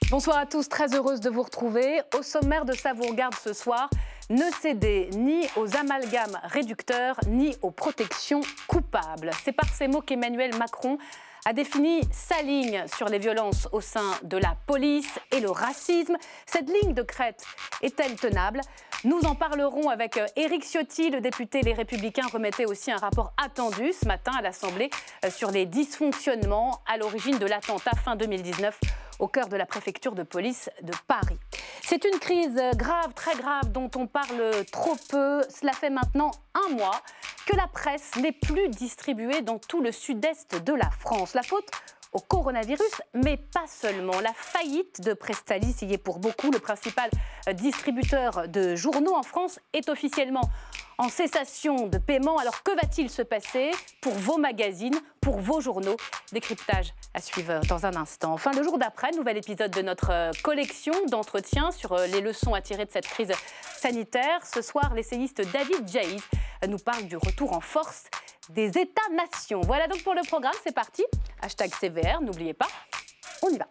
Bonsoir à tous, très heureuse de vous retrouver. Au sommaire de Ça vous regarde ce soir, ne cédez ni aux amalgames réducteurs, ni aux protections coupables. C'est par ces mots qu'Emmanuel Macron a défini sa ligne sur les violences au sein de la police et le racisme. Cette ligne de crête est-elle tenable? Nous en parlerons avec Éric Ciotti, le député Les Républicains remettait aussi un rapport attendu ce matin à l'Assemblée sur les dysfonctionnements à l'origine de l'attentat fin 2019 au cœur de la préfecture de police de Paris. C'est une crise grave, très grave, dont on parle trop peu. Cela fait maintenant un mois que la presse n'est plus distribuée dans tout le sud-est de la France. La faute au coronavirus, mais pas seulement. La faillite de Presstalis y est pour beaucoup. Le principal distributeur de journaux en France est officiellement en cessation de paiement. Alors que va-t-il se passer pour vos magazines, pour vos journaux? Décryptage à suivre dans un instant. Enfin, le jour d'après, nouvel épisode de notre collection d'entretiens sur les leçons à tirer de cette crise sanitaire. Ce soir, l'essayiste David Jaïs nous parle du retour en force des États-nations. Voilà donc pour le programme, c'est parti. Hashtag CVR, n'oubliez pas, on y va.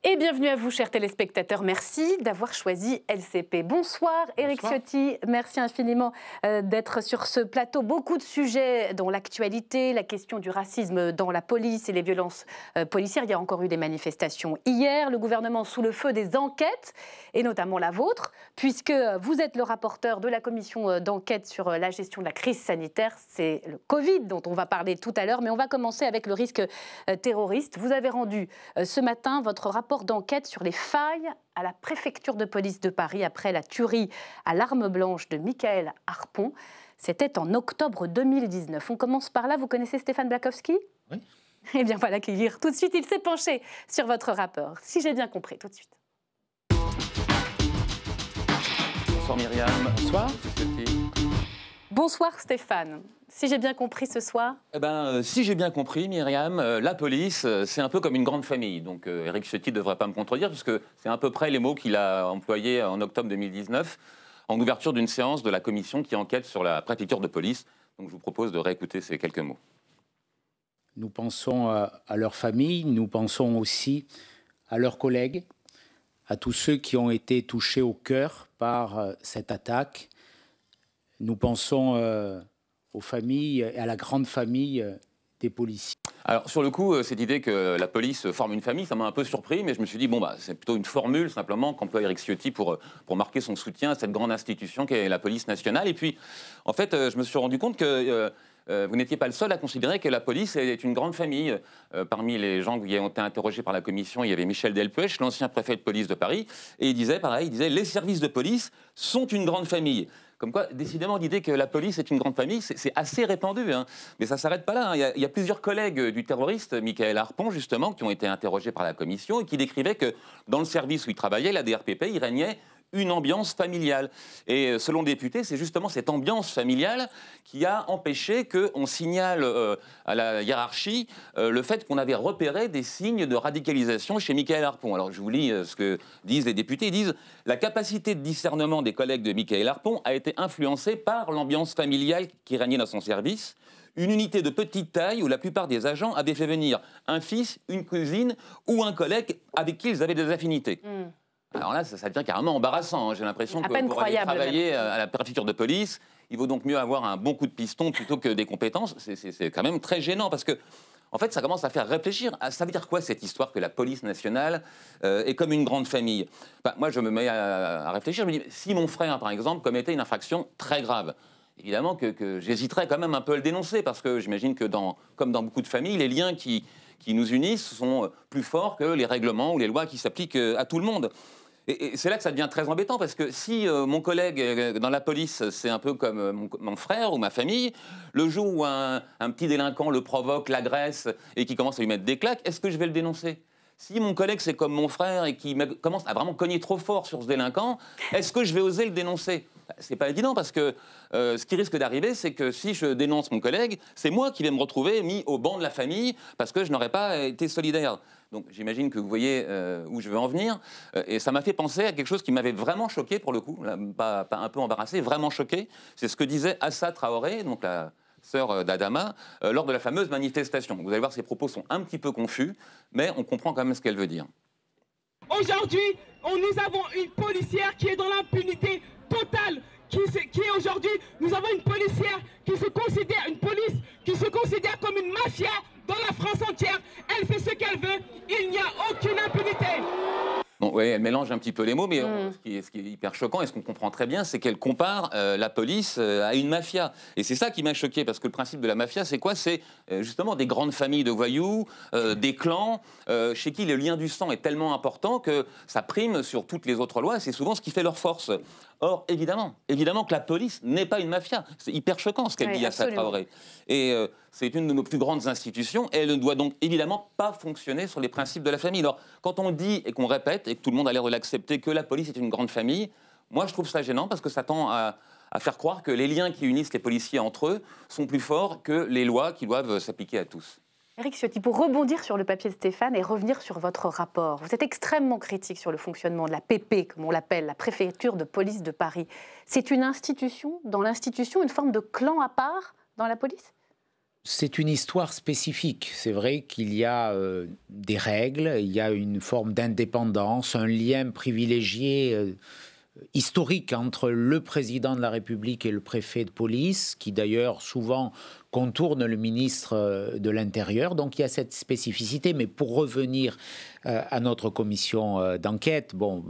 Et bienvenue à vous, chers téléspectateurs. Merci d'avoir choisi LCP. Bonsoir, Éric Ciotti. Merci infiniment d'être sur ce plateau. Beaucoup de sujets dans l'actualité, la question du racisme dans la police et les violences policières. Il y a encore eu des manifestations hier. Le gouvernement sous le feu des enquêtes, et notamment la vôtre, puisque vous êtes le rapporteur de la commission d'enquête sur la gestion de la crise sanitaire. C'est le Covid dont on va parler tout à l'heure, mais on va commencer avec le risque terroriste. Vous avez rendu ce matin votre rapport d'enquête sur les failles à la préfecture de police de Paris après la tuerie à l'arme blanche de Michael Harpon. C'était en octobre 2019. On commence par là. Vous connaissez Stéphane Blakowski? Oui. Eh bien, voilà l'accueillir tout de suite. Il s'est penché sur votre rapport, si j'ai bien compris, tout de suite. Bonsoir Myriam. Bonsoir. Bonsoir Stéphane. Si j'ai bien compris ce soir? Si j'ai bien compris, Myriam, la police, c'est un peu comme une grande famille. Donc Éric Ciotti ne devrait pas me contredire, puisque c'est à peu près les mots qu'il a employés en octobre 2019, en ouverture d'une séance de la commission qui enquête sur la préfecture de police. Donc je vous propose de réécouter ces quelques mots. Nous pensons à leur famille, nous pensons aussi à leurs collègues, à tous ceux qui ont été touchés au cœur par cette attaque. Nous pensons aux familles et à la grande famille des policiers. Alors sur le coup, cette idée que la police forme une famille, ça m'a un peu surpris, mais je me suis dit, c'est plutôt une formule simplement qu'emploie Éric Ciotti pour marquer son soutien à cette grande institution qu'est la police nationale. Et puis, en fait, je me suis rendu compte que vous n'étiez pas le seul à considérer que la police est une grande famille. Parmi les gens qui ont été interrogés par la commission, il y avait Michel Delpech, l'ancien préfet de police de Paris, et il disait pareil, les services de police sont une grande famille. Comme quoi, décidément, l'idée que la police est une grande famille, c'est assez répandu. Hein. Mais ça ne s'arrête pas là. Hein. Il y a plusieurs collègues du terroriste, Michael Harpon, justement, qui ont été interrogés par la commission et qui décrivaient que dans le service où il travaillait, la DRPP, il régnait une ambiance familiale. Et selon le député, c'est justement cette ambiance familiale qui a empêché qu'on signale à la hiérarchie le fait qu'on avait repéré des signes de radicalisation chez Michael Harpon. Alors je vous lis ce que disent les députés. Ils disent « La capacité de discernement des collègues de Michael Harpon a été influencée par l'ambiance familiale qui régnait dans son service. Une unité de petite taille où la plupart des agents avaient fait venir un fils, une cousine ou un collègue avec qui ils avaient des affinités. Alors là, ça devient carrément embarrassant. Hein. J'ai l'impression que pour aller travailler à la préfecture de police, il vaut donc mieux avoir un bon coup de piston plutôt que des compétences. C'est quand même très gênant parce que, en fait, ça commence à faire réfléchir. Ça veut dire quoi cette histoire que la police nationale est comme une grande famille? Moi, je me mets à réfléchir. Je me dis, si mon frère, par exemple, commettait une infraction très grave, évidemment que j'hésiterais quand même un peu à le dénoncer parce que j'imagine que, comme dans beaucoup de familles, les liens qui nous unissent sont plus forts que les règlements ou les lois qui s'appliquent à tout le monde. Et c'est là que ça devient très embêtant, parce que si mon collègue dans la police, c'est un peu comme mon frère ou ma famille, le jour où un petit délinquant le provoque, l'agresse et qui commence à lui mettre des claques, est-ce que je vais le dénoncer? Si mon collègue, c'est comme mon frère et qui commence à vraiment cogner trop fort sur ce délinquant, est-ce que je vais oser le dénoncer? C'est pas évident, parce que ce qui risque d'arriver, c'est que si je dénonce mon collègue, c'est moi qui vais me retrouver mis au banc de la famille parce que je n'aurais pas été solidaire. Donc j'imagine que vous voyez où je veux en venir. Et ça m'a fait penser à quelque chose qui m'avait vraiment choqué pour le coup, là, pas un peu embarrassé, vraiment choqué. C'est ce que disait Assa Traoré, donc la sœur d'Adama, lors de la fameuse manifestation. Vous allez voir, ses propos sont un petit peu confus, mais on comprend quand même ce qu'elle veut dire. Aujourd'hui, nous avons une policière qui est dans l'impunité totale. Qui est aujourd'hui, nous avons une policière qui se considère, une police qui se considère comme une mafia dans la France entière. Elle fait ce qu'elle veut, il n'y a aucune impunité. Bon, ouais, elle mélange un petit peu les mots, mais ce qui est hyper choquant et ce qu'on comprend très bien, c'est qu'elle compare la police à une mafia. Et c'est ça qui m'a choqué, parce que le principe de la mafia, c'est quoi? C'est justement des grandes familles de voyous, des clans, chez qui le lien du sang est tellement important que ça prime sur toutes les autres lois, et c'est souvent ce qui fait leur force. Or, évidemment que la police n'est pas une mafia. C'est hyper choquant ce qu'elle dit à Assa Traoré. Et c'est une de nos plus grandes institutions, et elle ne doit donc évidemment pas fonctionner sur les principes de la famille. Alors, quand on dit et qu'on répète, et que tout le monde a l'air de l'accepter, que la police est une grande famille, moi je trouve ça gênant parce que ça tend à faire croire que les liens qui unissent les policiers entre eux sont plus forts que les lois qui doivent s'appliquer à tous. Éric Ciotti, pour rebondir sur le papier de Stéphane et revenir sur votre rapport, vous êtes extrêmement critique sur le fonctionnement de la PP, comme on l'appelle, la préfecture de police de Paris. C'est une institution, dans l'institution, une forme de clan à part dans la police ? C'est une histoire spécifique. C'est vrai qu'il y a des règles, il y a une forme d'indépendance, un lien privilégié historique entre le président de la République et le préfet de police, qui d'ailleurs souvent contourne le ministre de l'Intérieur. Donc il y a cette spécificité. Mais pour revenir à notre commission d'enquête, bon,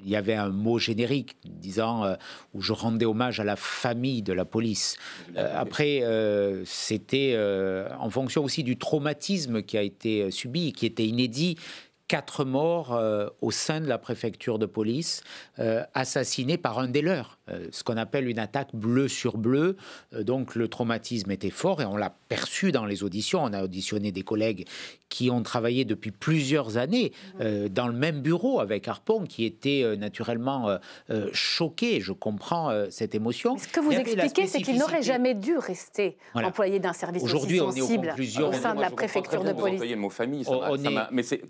il y avait un mot générique disant où je rendais hommage à la famille de la police. Après, c'était en fonction aussi du traumatisme qui a été subi, qui était inédit. 4 morts au sein de la préfecture de police, assassinés par un des leurs, ce qu'on appelle une attaque bleu sur bleu. Donc le traumatisme était fort et on l'a perçu dans les auditions. On a auditionné des collègues qui ont travaillé depuis plusieurs années dans le même bureau avec Harpon, qui étaient naturellement choqués. Je comprends cette émotion. Ce que vous expliquez, c'est qu'il n'aurait jamais dû rester employé d'un service aussi sensible au sein de la préfecture de police. Le mot famille,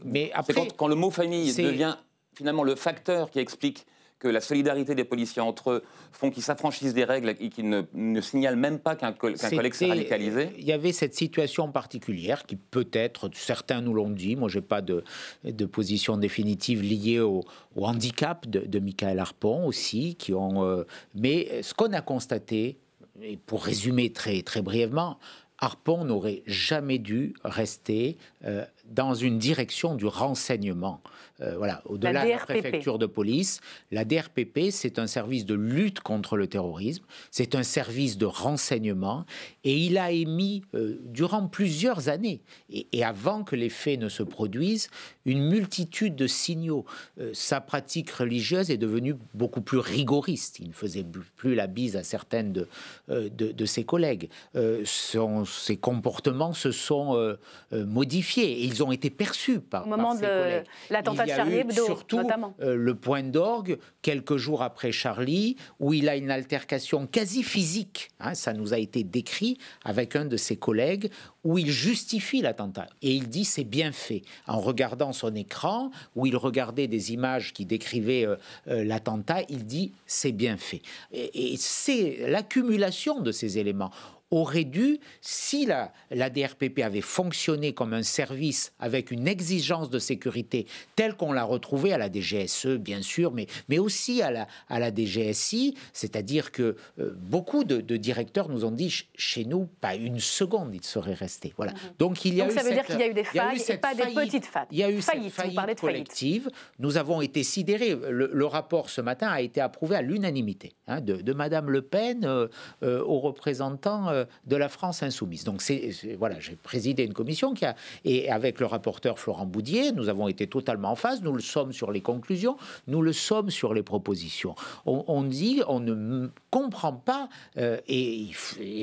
mais après, quand le mot famille devient finalement le facteur qui explique que la solidarité des policiers entre eux font qu'ils s'affranchissent des règles et qu'ils ne signalent même pas qu'un collègue s'est radicalisé. Il y avait cette situation particulière qui peut-être, certains nous l'ont dit, moi je n'ai pas de position définitive liée au handicap de Michael Harpon aussi, mais ce qu'on a constaté, et pour résumer très, très brièvement, Harpon n'aurait jamais dû rester dans une direction du renseignement. Voilà, au-delà de la préfecture de police, la DRPP, c'est un service de lutte contre le terrorisme, c'est un service de renseignement, et il a émis, durant plusieurs années, et avant que les faits ne se produisent, une multitude de signaux. Sa pratique religieuse est devenue beaucoup plus rigoriste. Il ne faisait plus la bise à certaines de ses collègues. Ses comportements se sont modifiés, et ils ont été perçus par ses collègues. Au moment de l'attentat de Charlie Hebdo, surtout, notamment. Le point d'orgue, quelques jours après Charlie, où il a une altercation quasi physique, ça nous a été décrit avec un de ses collègues, où il justifie l'attentat. Et il dit c'est bien fait. En regardant son écran, où il regardait des images qui décrivaient l'attentat, il dit c'est bien fait. Et c'est l'accumulation de ces éléments aurait dû, si la DRPP avait fonctionné comme un service avec une exigence de sécurité telle qu'on l'a retrouvée à la DGSE, bien sûr, mais aussi à la DGSI, c'est-à-dire que beaucoup de directeurs nous ont dit chez nous, pas une seconde, ils seraient restés. Voilà. Donc ça veut dire qu'il y a eu des failles et pas des petites failles. Il y a eu cette faillite collective. Nous avons été sidérés. Le rapport ce matin a été approuvé à l'unanimité de Madame Le Pen aux représentants de la France insoumise. Donc voilà, j'ai présidé une commission et avec le rapporteur Florent Boudier, nous avons été totalement en phase. Nous le sommes sur les conclusions, nous le sommes sur les propositions. On dit, on ne comprend pas et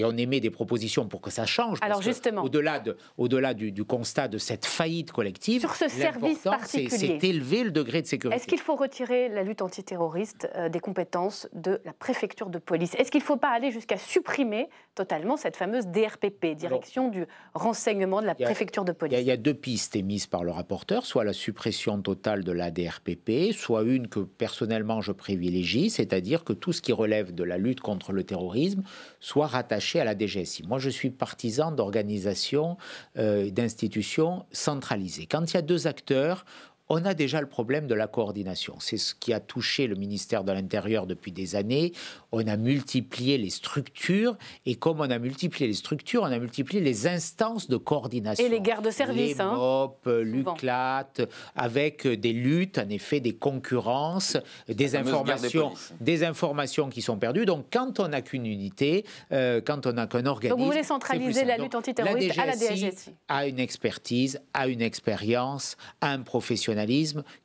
on émet des propositions pour que ça change. Alors justement, au-delà du constat de cette faillite collective, sur ce service particulier, c'est élever le degré de sécurité. Est-ce qu'il faut retirer la lutte antiterroriste des compétences de la préfecture de police? Est-ce qu'il ne faut pas aller jusqu'à supprimer totalement notamment cette fameuse DRPP, Direction du renseignement de la préfecture de police. Il y a deux pistes émises par le rapporteur, soit la suppression totale de la DRPP, soit une que personnellement je privilégie, c'est-à-dire que tout ce qui relève de la lutte contre le terrorisme soit rattaché à la DGSI. Moi, je suis partisan d'organisations, d'institutions centralisées. Quand il y a deux acteurs, on a déjà le problème de la coordination. C'est ce qui a touché le ministère de l'Intérieur depuis des années. On a multiplié les structures, et comme on a multiplié les structures, on a multiplié les instances de coordination. Et les gardes de service. Les MOP, l'UCLAT, avec des luttes, en effet, des concurrences, des informations qui sont perdues. Donc, quand on n'a qu'une unité, quand on n'a qu'un organisme... Donc, vous voulez centraliser la lutte antiterroriste à la DGSI. A une expertise, a une expérience, a un professionnalisme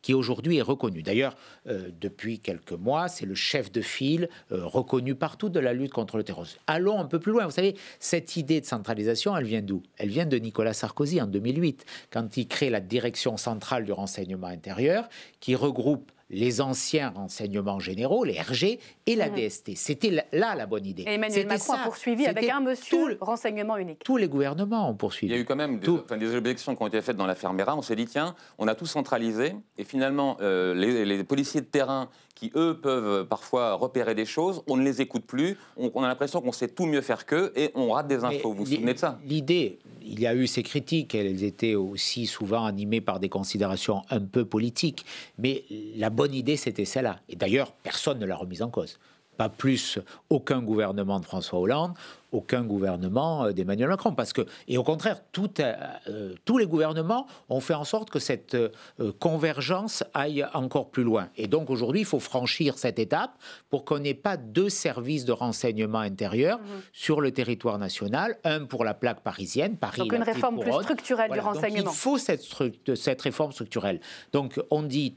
qui aujourd'hui est reconnu. D'ailleurs, depuis quelques mois, c'est le chef de file reconnu partout de la lutte contre le terrorisme. Allons un peu plus loin. Vous savez, cette idée de centralisation, elle vient d'où? Elle vient de Nicolas Sarkozy en 2008, quand il crée la Direction centrale du renseignement intérieur, qui regroupe les anciens renseignements généraux, les RG, et la DST. C'était là la bonne idée. Et Emmanuel Macron a poursuivi avec un monsieur renseignement unique. Tous les gouvernements ont poursuivi. Il y a eu quand même des objections qui ont été faites dans l'affaire Mera. On s'est dit, tiens, on a tout centralisé, et finalement, les policiers de terrain qui, eux, peuvent parfois repérer des choses, on ne les écoute plus, on a l'impression qu'on sait tout mieux faire qu'eux, et on rate des infos. Vous vous souvenez de ça? L'idée, il y a eu ces critiques, elles étaient aussi souvent animées par des considérations un peu politiques, mais la bonne idée, c'était celle-là. Et d'ailleurs, personne ne l'a remise en cause. Pas plus aucun gouvernement de François Hollande, aucun gouvernement d'Emmanuel Macron. Parce que, et au contraire, tous les gouvernements ont fait en sorte que cette convergence aille encore plus loin. Et donc aujourd'hui, il faut franchir cette étape pour qu'on n'ait pas deux services de renseignement intérieur sur le territoire national, un pour la plaque parisienne, Paris. Donc une réforme plus structurelle du renseignement. Donc il faut cette réforme structurelle. Donc on dit,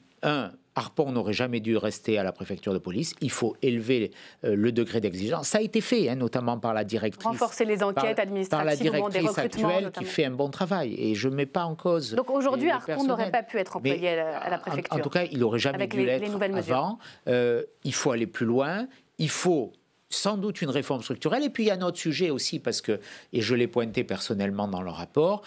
Harpon n'aurait jamais dû rester à la préfecture de police. Il faut élever le degré d'exigence. Ça a été fait, notamment par la directrice. Renforcer les enquêtes administratives, par la directrice actuelle notamment, qui fait un bon travail. Et je ne mets pas en cause. Donc aujourd'hui, Harpon n'aurait pas pu être employé à la préfecture. En tout cas, il n'aurait jamais dû l'être avant. Il faut aller plus loin. Il faut sans doute une réforme structurelle. Et puis il y a un autre sujet aussi, parce que, et je l'ai pointé personnellement dans le rapport,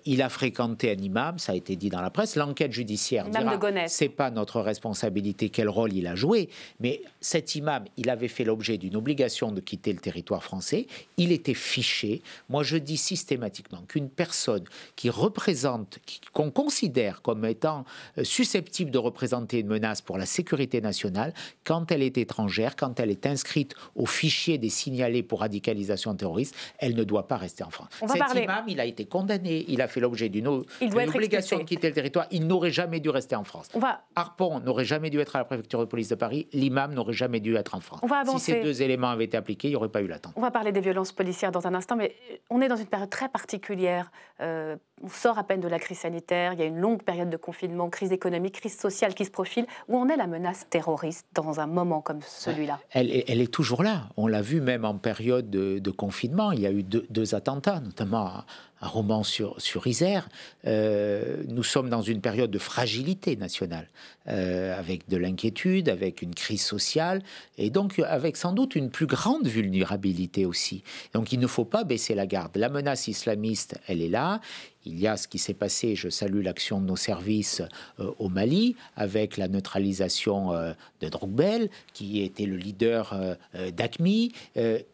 il a fréquenté un imam, ça a été dit dans la presse, l'enquête judiciaire dira, c'est pas notre responsabilité quel rôle il a joué, mais cet imam, il avait fait l'objet d'une obligation de quitter le territoire français, il était fiché. Moi je dis systématiquement qu'une personne qui représente, qu'on considère comme étant susceptible de représenter une menace pour la sécurité nationale, quand elle est étrangère, quand elle est inscrite au fichier des signalés pour radicalisation terroriste, elle ne doit pas rester en France. Cet imam, il a été condamné, il a fait l'objet d'une obligation de quitter le territoire, il n'aurait jamais dû rester en France. Harpon n'aurait jamais dû être à la préfecture de police de Paris, l'imam n'aurait jamais dû être en France. Si ces deux éléments avaient été appliqués, il n'y aurait pas eu l'attente. On va parler des violences policières dans un instant, mais on est dans une période très particulière. On sort à peine de la crise sanitaire, il y a une longue période de confinement, crise économique, crise sociale qui se profile. Où en est la menace terroriste dans un moment comme celui-là? Elle est toujours là. On l'a vu même en période de confinement. Il y a eu deux attentats, notamment à Romans-sur-Isère. Nous sommes dans une période de fragilité nationale, avec de l'inquiétude, avec une crise sociale, et donc avec sans doute une plus grande vulnérabilité aussi. Donc il ne faut pas baisser la garde. La menace islamiste, elle est là. Il y a ce qui s'est passé, je salue l'action de nos services au Mali, avec la neutralisation de Drogbel, qui était le leader d'AQMI.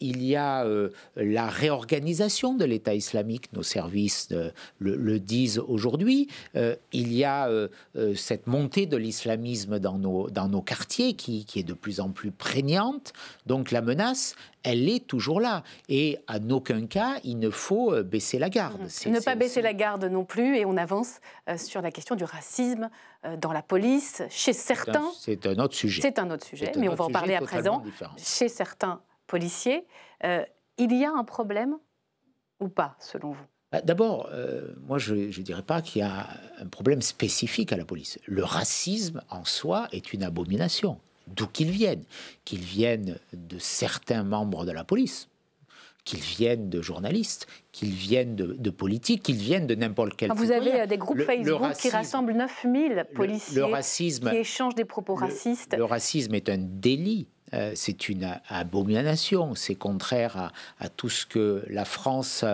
Il y a la réorganisation de l'État islamique, nos services le disent aujourd'hui. Il y a cette montée de l'islamisme dans nos quartiers qui est de plus en plus prégnante. Donc la menace, elle est toujours là. Et à aucun cas, il ne faut baisser la garde. Ne pas baisser la garde non plus. Et on avance sur la question du racisme dans la police, chez certains. C'est un autre sujet. C'est un autre sujet, mais on va en parler à présent. Chez certains policiers, il y a un problème ou pas, selon vous? D'abord, moi, je ne dirais pas qu'il y a un problème spécifique à la police. Le racisme, en soi, est une abomination. D'où qu'ils viennent de certains membres de la police, qu'ils viennent de journalistes, qu'ils viennent de politiques, qu'ils viennent de n'importe quel citoyen. Vous avez des groupes Facebook qui rassemblent 9000 policiers qui échangent des propos racistes. Le racisme est un délit. c'est une abomination, c'est contraire à tout ce que la France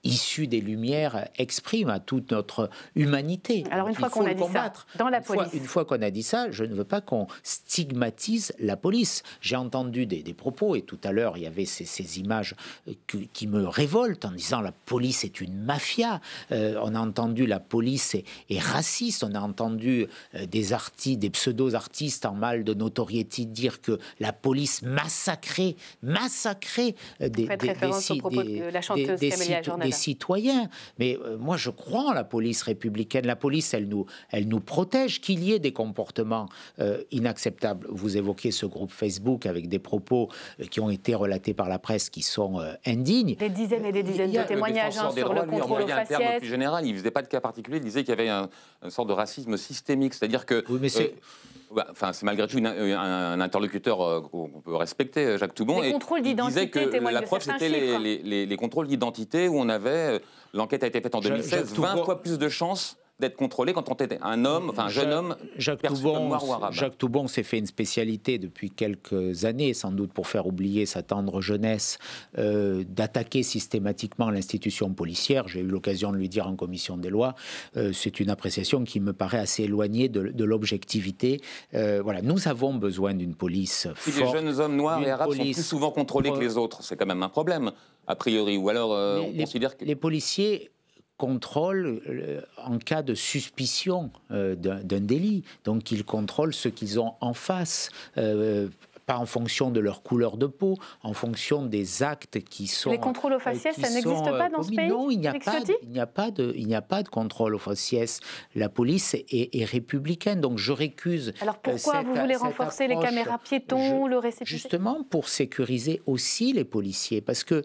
issue des Lumières exprime, à toute notre humanité. Alors une fois qu'on a dit ça, dans la police... Une fois qu'on a dit ça, je ne veux pas qu'on stigmatise la police. J'ai entendu des propos, et tout à l'heure, il y avait ces images qui me révoltent en disant la police est une mafia. On a entendu la police est raciste. On a entendu des pseudo-artistes en mal de notoriété dire que la police massacrait des citoyens. Mais moi, je crois en la police républicaine. La police, elle nous protège. Qu'il y ait des comportements inacceptables. Vous évoquez ce groupe Facebook avec des propos qui ont été relatés par la presse qui sont indignes. Des dizaines et des dizaines de témoignages sur le contrôle aux faciès. Plus général, il ne faisait pas de cas particulier, il disait qu'il y avait une sorte de racisme systémique, c'est-à-dire que... Oui, mais c'est malgré tout un interlocuteur qu'on peut respecter, Jacques Toubon. Les contrôles d'identité témoignent la preuve, c'était les contrôles d'identité où on avait... L'enquête a été faite en 2016, 20 fois plus de chances d'être contrôlé quand on était un homme, enfin un jeune homme perçu comme noir ou arabe. Jacques Toubon s'est fait une spécialité depuis quelques années, sans doute pour faire oublier sa tendre jeunesse, d'attaquer systématiquement l'institution policière. J'ai eu l'occasion de lui dire en commission des lois, c'est une appréciation qui me paraît assez éloignée de l'objectivité. Voilà, nous avons besoin d'une police forte. Si les jeunes hommes noirs et arabes sont plus souvent contrôlés que les autres, c'est quand même un problème, a priori. Ou alors on considère que... Les policiers contrôlent en cas de suspicion d'un délit. Donc ils contrôlent ce qu'ils ont en face, pas en fonction de leur couleur de peau, en fonction des actes qui sont... Les contrôles aux faciès, ça n'existe pas dans ce pays? Non, il n'y a pas de contrôle aux faciès. La police est républicaine, donc je récuse... Alors pourquoi vous voulez renforcer les caméras piétons, le récépissé? Justement pour sécuriser aussi les policiers, parce que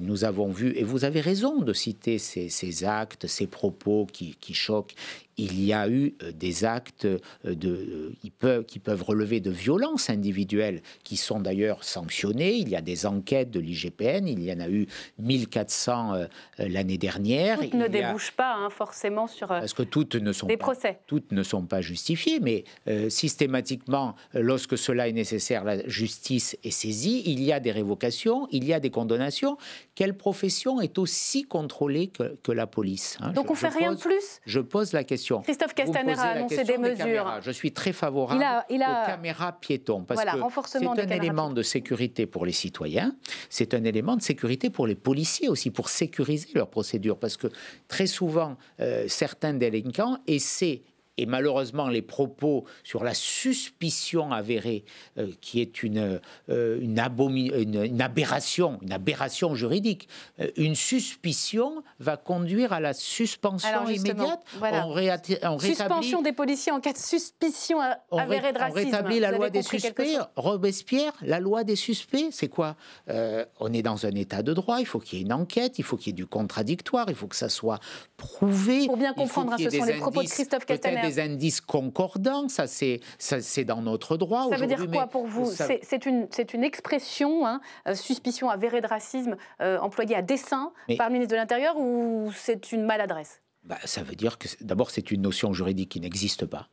nous avons vu, et vous avez raison de citer ces actes, ces propos qui choquent. Il y a eu des actes qui peuvent relever de violences individuelles, qui sont d'ailleurs sanctionnés. Il y a des enquêtes de l'IGPN, il y en a eu 1400 l'année dernière. Toutes ne débouchent pas forcément sur parce que toutes ne sont procès. Toutes ne sont pas justifiées, mais systématiquement, lorsque cela est nécessaire, la justice est saisie, il y a des révocations, il y a des condamnations. Quelle profession est aussi contrôlée que la police? Donc on ne fait rien de plus? Je pose la question. Christophe Castaner a annoncé des mesures. Je suis très favorable aux caméras piétons parce que c'est un élément de sécurité pour les citoyens, c'est un élément de sécurité pour les policiers aussi, pour sécuriser leurs procédures. Parce que très souvent, certains délinquants essaient, et malheureusement les propos sur la suspicion avérée, qui est une aberration juridique. Une suspicion va conduire à la suspension immédiate. Voilà. Suspension des policiers en cas de suspicion avérée de racisme. On rétablit la loi des suspects. Robespierre, la loi des suspects, c'est quoi? On est dans un état de droit, il faut qu'il y ait une enquête, il faut qu'il y ait du contradictoire, il faut que ça soit prouvé. Pour bien comprendre, ce sont les propos de Christophe Castaner. Des indices concordants, ça c'est dans notre droit. Ça veut dire quoi pour vous? C'est une expression, suspicion avérée de racisme, employée à dessein par le ministre de l'Intérieur, ou c'est une maladresse? Ça veut dire que d'abord c'est une notion juridique qui n'existe pas.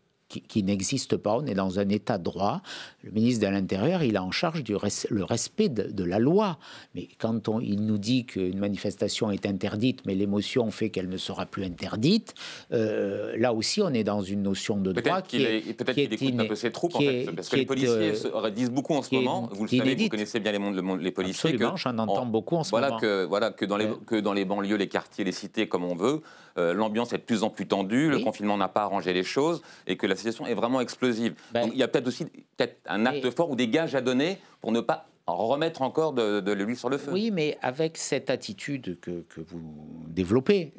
Qui n'existe pas, on est dans un état de droit. Le ministre de l'Intérieur, il a en charge le respect de la loi. Mais quand il nous dit qu'une manifestation est interdite, mais l'émotion fait qu'elle ne sera plus interdite, là aussi, on est dans une notion de droit peut-être qu'il écoute un peu ses troupes, en fait, parce que les policiers disent beaucoup en ce moment, vous le savez, vous connaissez bien les policiers. Absolument, j'en entends beaucoup en ce moment. Que dans les banlieues, les quartiers, les cités, comme on veut, l'ambiance est de plus en plus tendue, le confinement n'a pas arrangé les choses, et que la situation est vraiment explosive. Donc, il y a peut-être aussi un acte fort ou des gages à donner pour ne pas remettre encore de l'huile sur le feu. Oui, mais avec cette attitude que vous développez,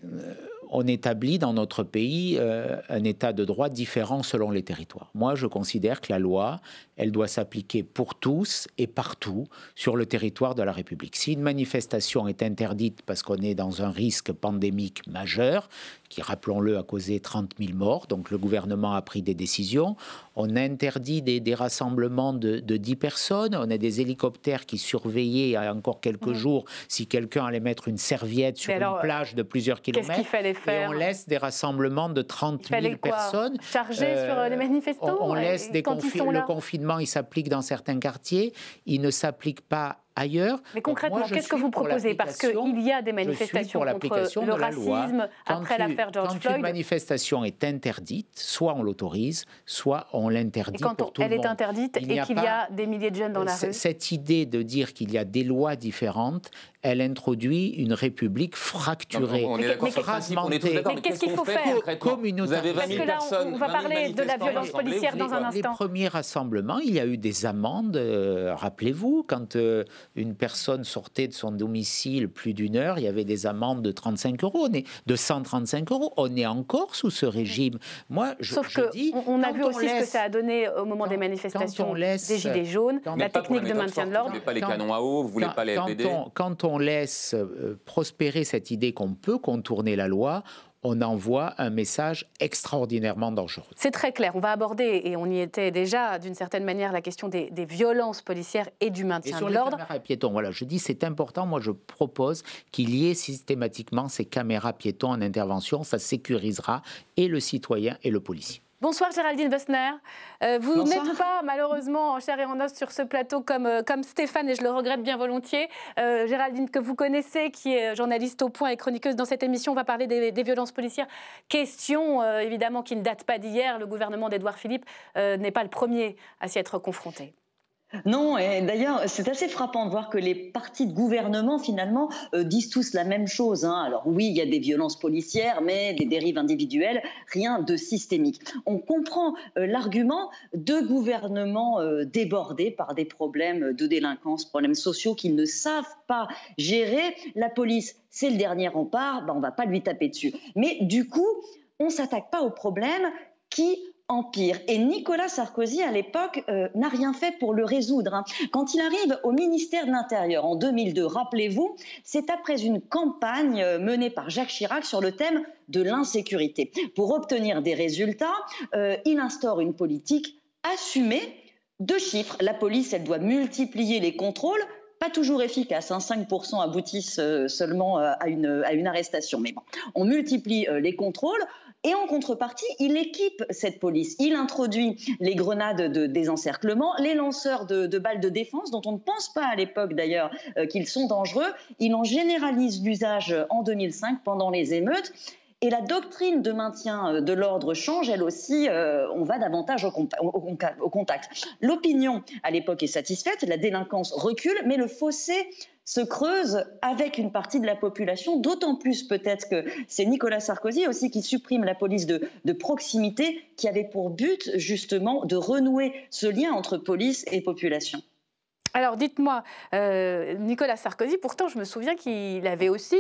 on établit dans notre pays un état de droit différent selon les territoires. Moi, je considère que la loi, elle doit s'appliquer pour tous et partout sur le territoire de la République. Si une manifestation est interdite parce qu'on est dans un risque pandémique majeur, qui, rappelons-le, a causé 30 000 morts. Donc le gouvernement a pris des décisions. On a interdit des rassemblements de 10 personnes. On a des hélicoptères qui surveillaient il y a encore quelques jours si quelqu'un allait mettre une serviette sur une plage de plusieurs kilomètres. Qu'est-ce qu'il fallait faire? Et on laisse des rassemblements de 30 000 personnes. Charger sur les manifestants? On laisse le confinement, il s'applique dans certains quartiers. Il ne s'applique pas ailleurs. Mais concrètement, qu'est-ce que vous proposez? Parce qu'il y a des manifestations contre le racisme après l'affaire George Floyd. Quand une manifestation est interdite, soit on l'autorise, soit on l'interdit pour tout le monde. Elle est interdite et qu'il y a des milliers de jeunes dans la rue. Cette idée de dire qu'il y a des lois différentes, elle introduit une république fracturée, fragmentée. Mais qu'est-ce qu'il faut faire? Vous avez 20 000 personnes. On va parler de la violence policière dans un instant. Les premiers rassemblements, il y a eu des amendes. Rappelez-vous, quand une personne sortait de son domicile plus d'une heure, il y avait des amendes de 35 €, de 135 €. On est encore sous ce régime. Moi, Sauf qu'on a vu aussi ce que ça a donné au moment des manifestations des Gilets jaunes, la technique de maintien de l'ordre. Vous ne voulez pas les canons à eau, vous ne voulez pas les LBD. Quand on laisse prospérer cette idée qu'on peut contourner la loi, on envoie un message extraordinairement dangereux. C'est très clair. On va aborder, et on y était déjà d'une certaine manière, la question des violences policières et du maintien de l'ordre. Et sur les caméras piétons, voilà, je dis c'est important. Moi, je propose qu'il y ait systématiquement ces caméras piétons en intervention. Ça sécurisera et le citoyen et le policier. Bonsoir Géraldine Wössner. Vous n'êtes pas malheureusement en chair et en os sur ce plateau comme Stéphane, et je le regrette bien volontiers. Géraldine, que vous connaissez, qui est journaliste au Point et chroniqueuse dans cette émission, on va parler des violences policières. Question évidemment qui ne date pas d'hier. Le gouvernement d'Édouard Philippe n'est pas le premier à s'y être confronté. Non, et d'ailleurs, c'est assez frappant de voir que les partis de gouvernement, finalement, disent tous la même chose. Alors oui, il y a des violences policières, mais des dérives individuelles, rien de systémique. On comprend l'argument de gouvernements débordés par des problèmes de délinquance, problèmes sociaux qu'ils ne savent pas gérer. La police, c'est le dernier rempart, on ne va pas lui taper dessus. Mais du coup, on ne s'attaque pas aux problèmes qui empire. Et Nicolas Sarkozy, à l'époque, n'a rien fait pour le résoudre. Quand il arrive au ministère de l'Intérieur en 2002, rappelez-vous, c'est après une campagne menée par Jacques Chirac sur le thème de l'insécurité. Pour obtenir des résultats, il instaure une politique assumée de chiffres. La police, elle doit multiplier les contrôles. Pas toujours efficace, 5% aboutissent seulement à une arrestation. Mais bon, on multiplie les contrôles. Et en contrepartie, il équipe cette police. Il introduit les grenades de désencerclement, les lanceurs de balles de défense, dont on ne pense pas à l'époque d'ailleurs qu'ils sont dangereux. Il en généralise l'usage en 2005 pendant les émeutes. Et la doctrine de maintien de l'ordre change, elle aussi, on va davantage au contact. L'opinion, à l'époque, est satisfaite, la délinquance recule, mais le fossé se creuse avec une partie de la population, d'autant plus peut-être que c'est Nicolas Sarkozy aussi qui supprime la police de proximité, qui avait pour but justement de renouer ce lien entre police et population. Alors dites-moi, Nicolas Sarkozy, pourtant je me souviens qu'il avait aussi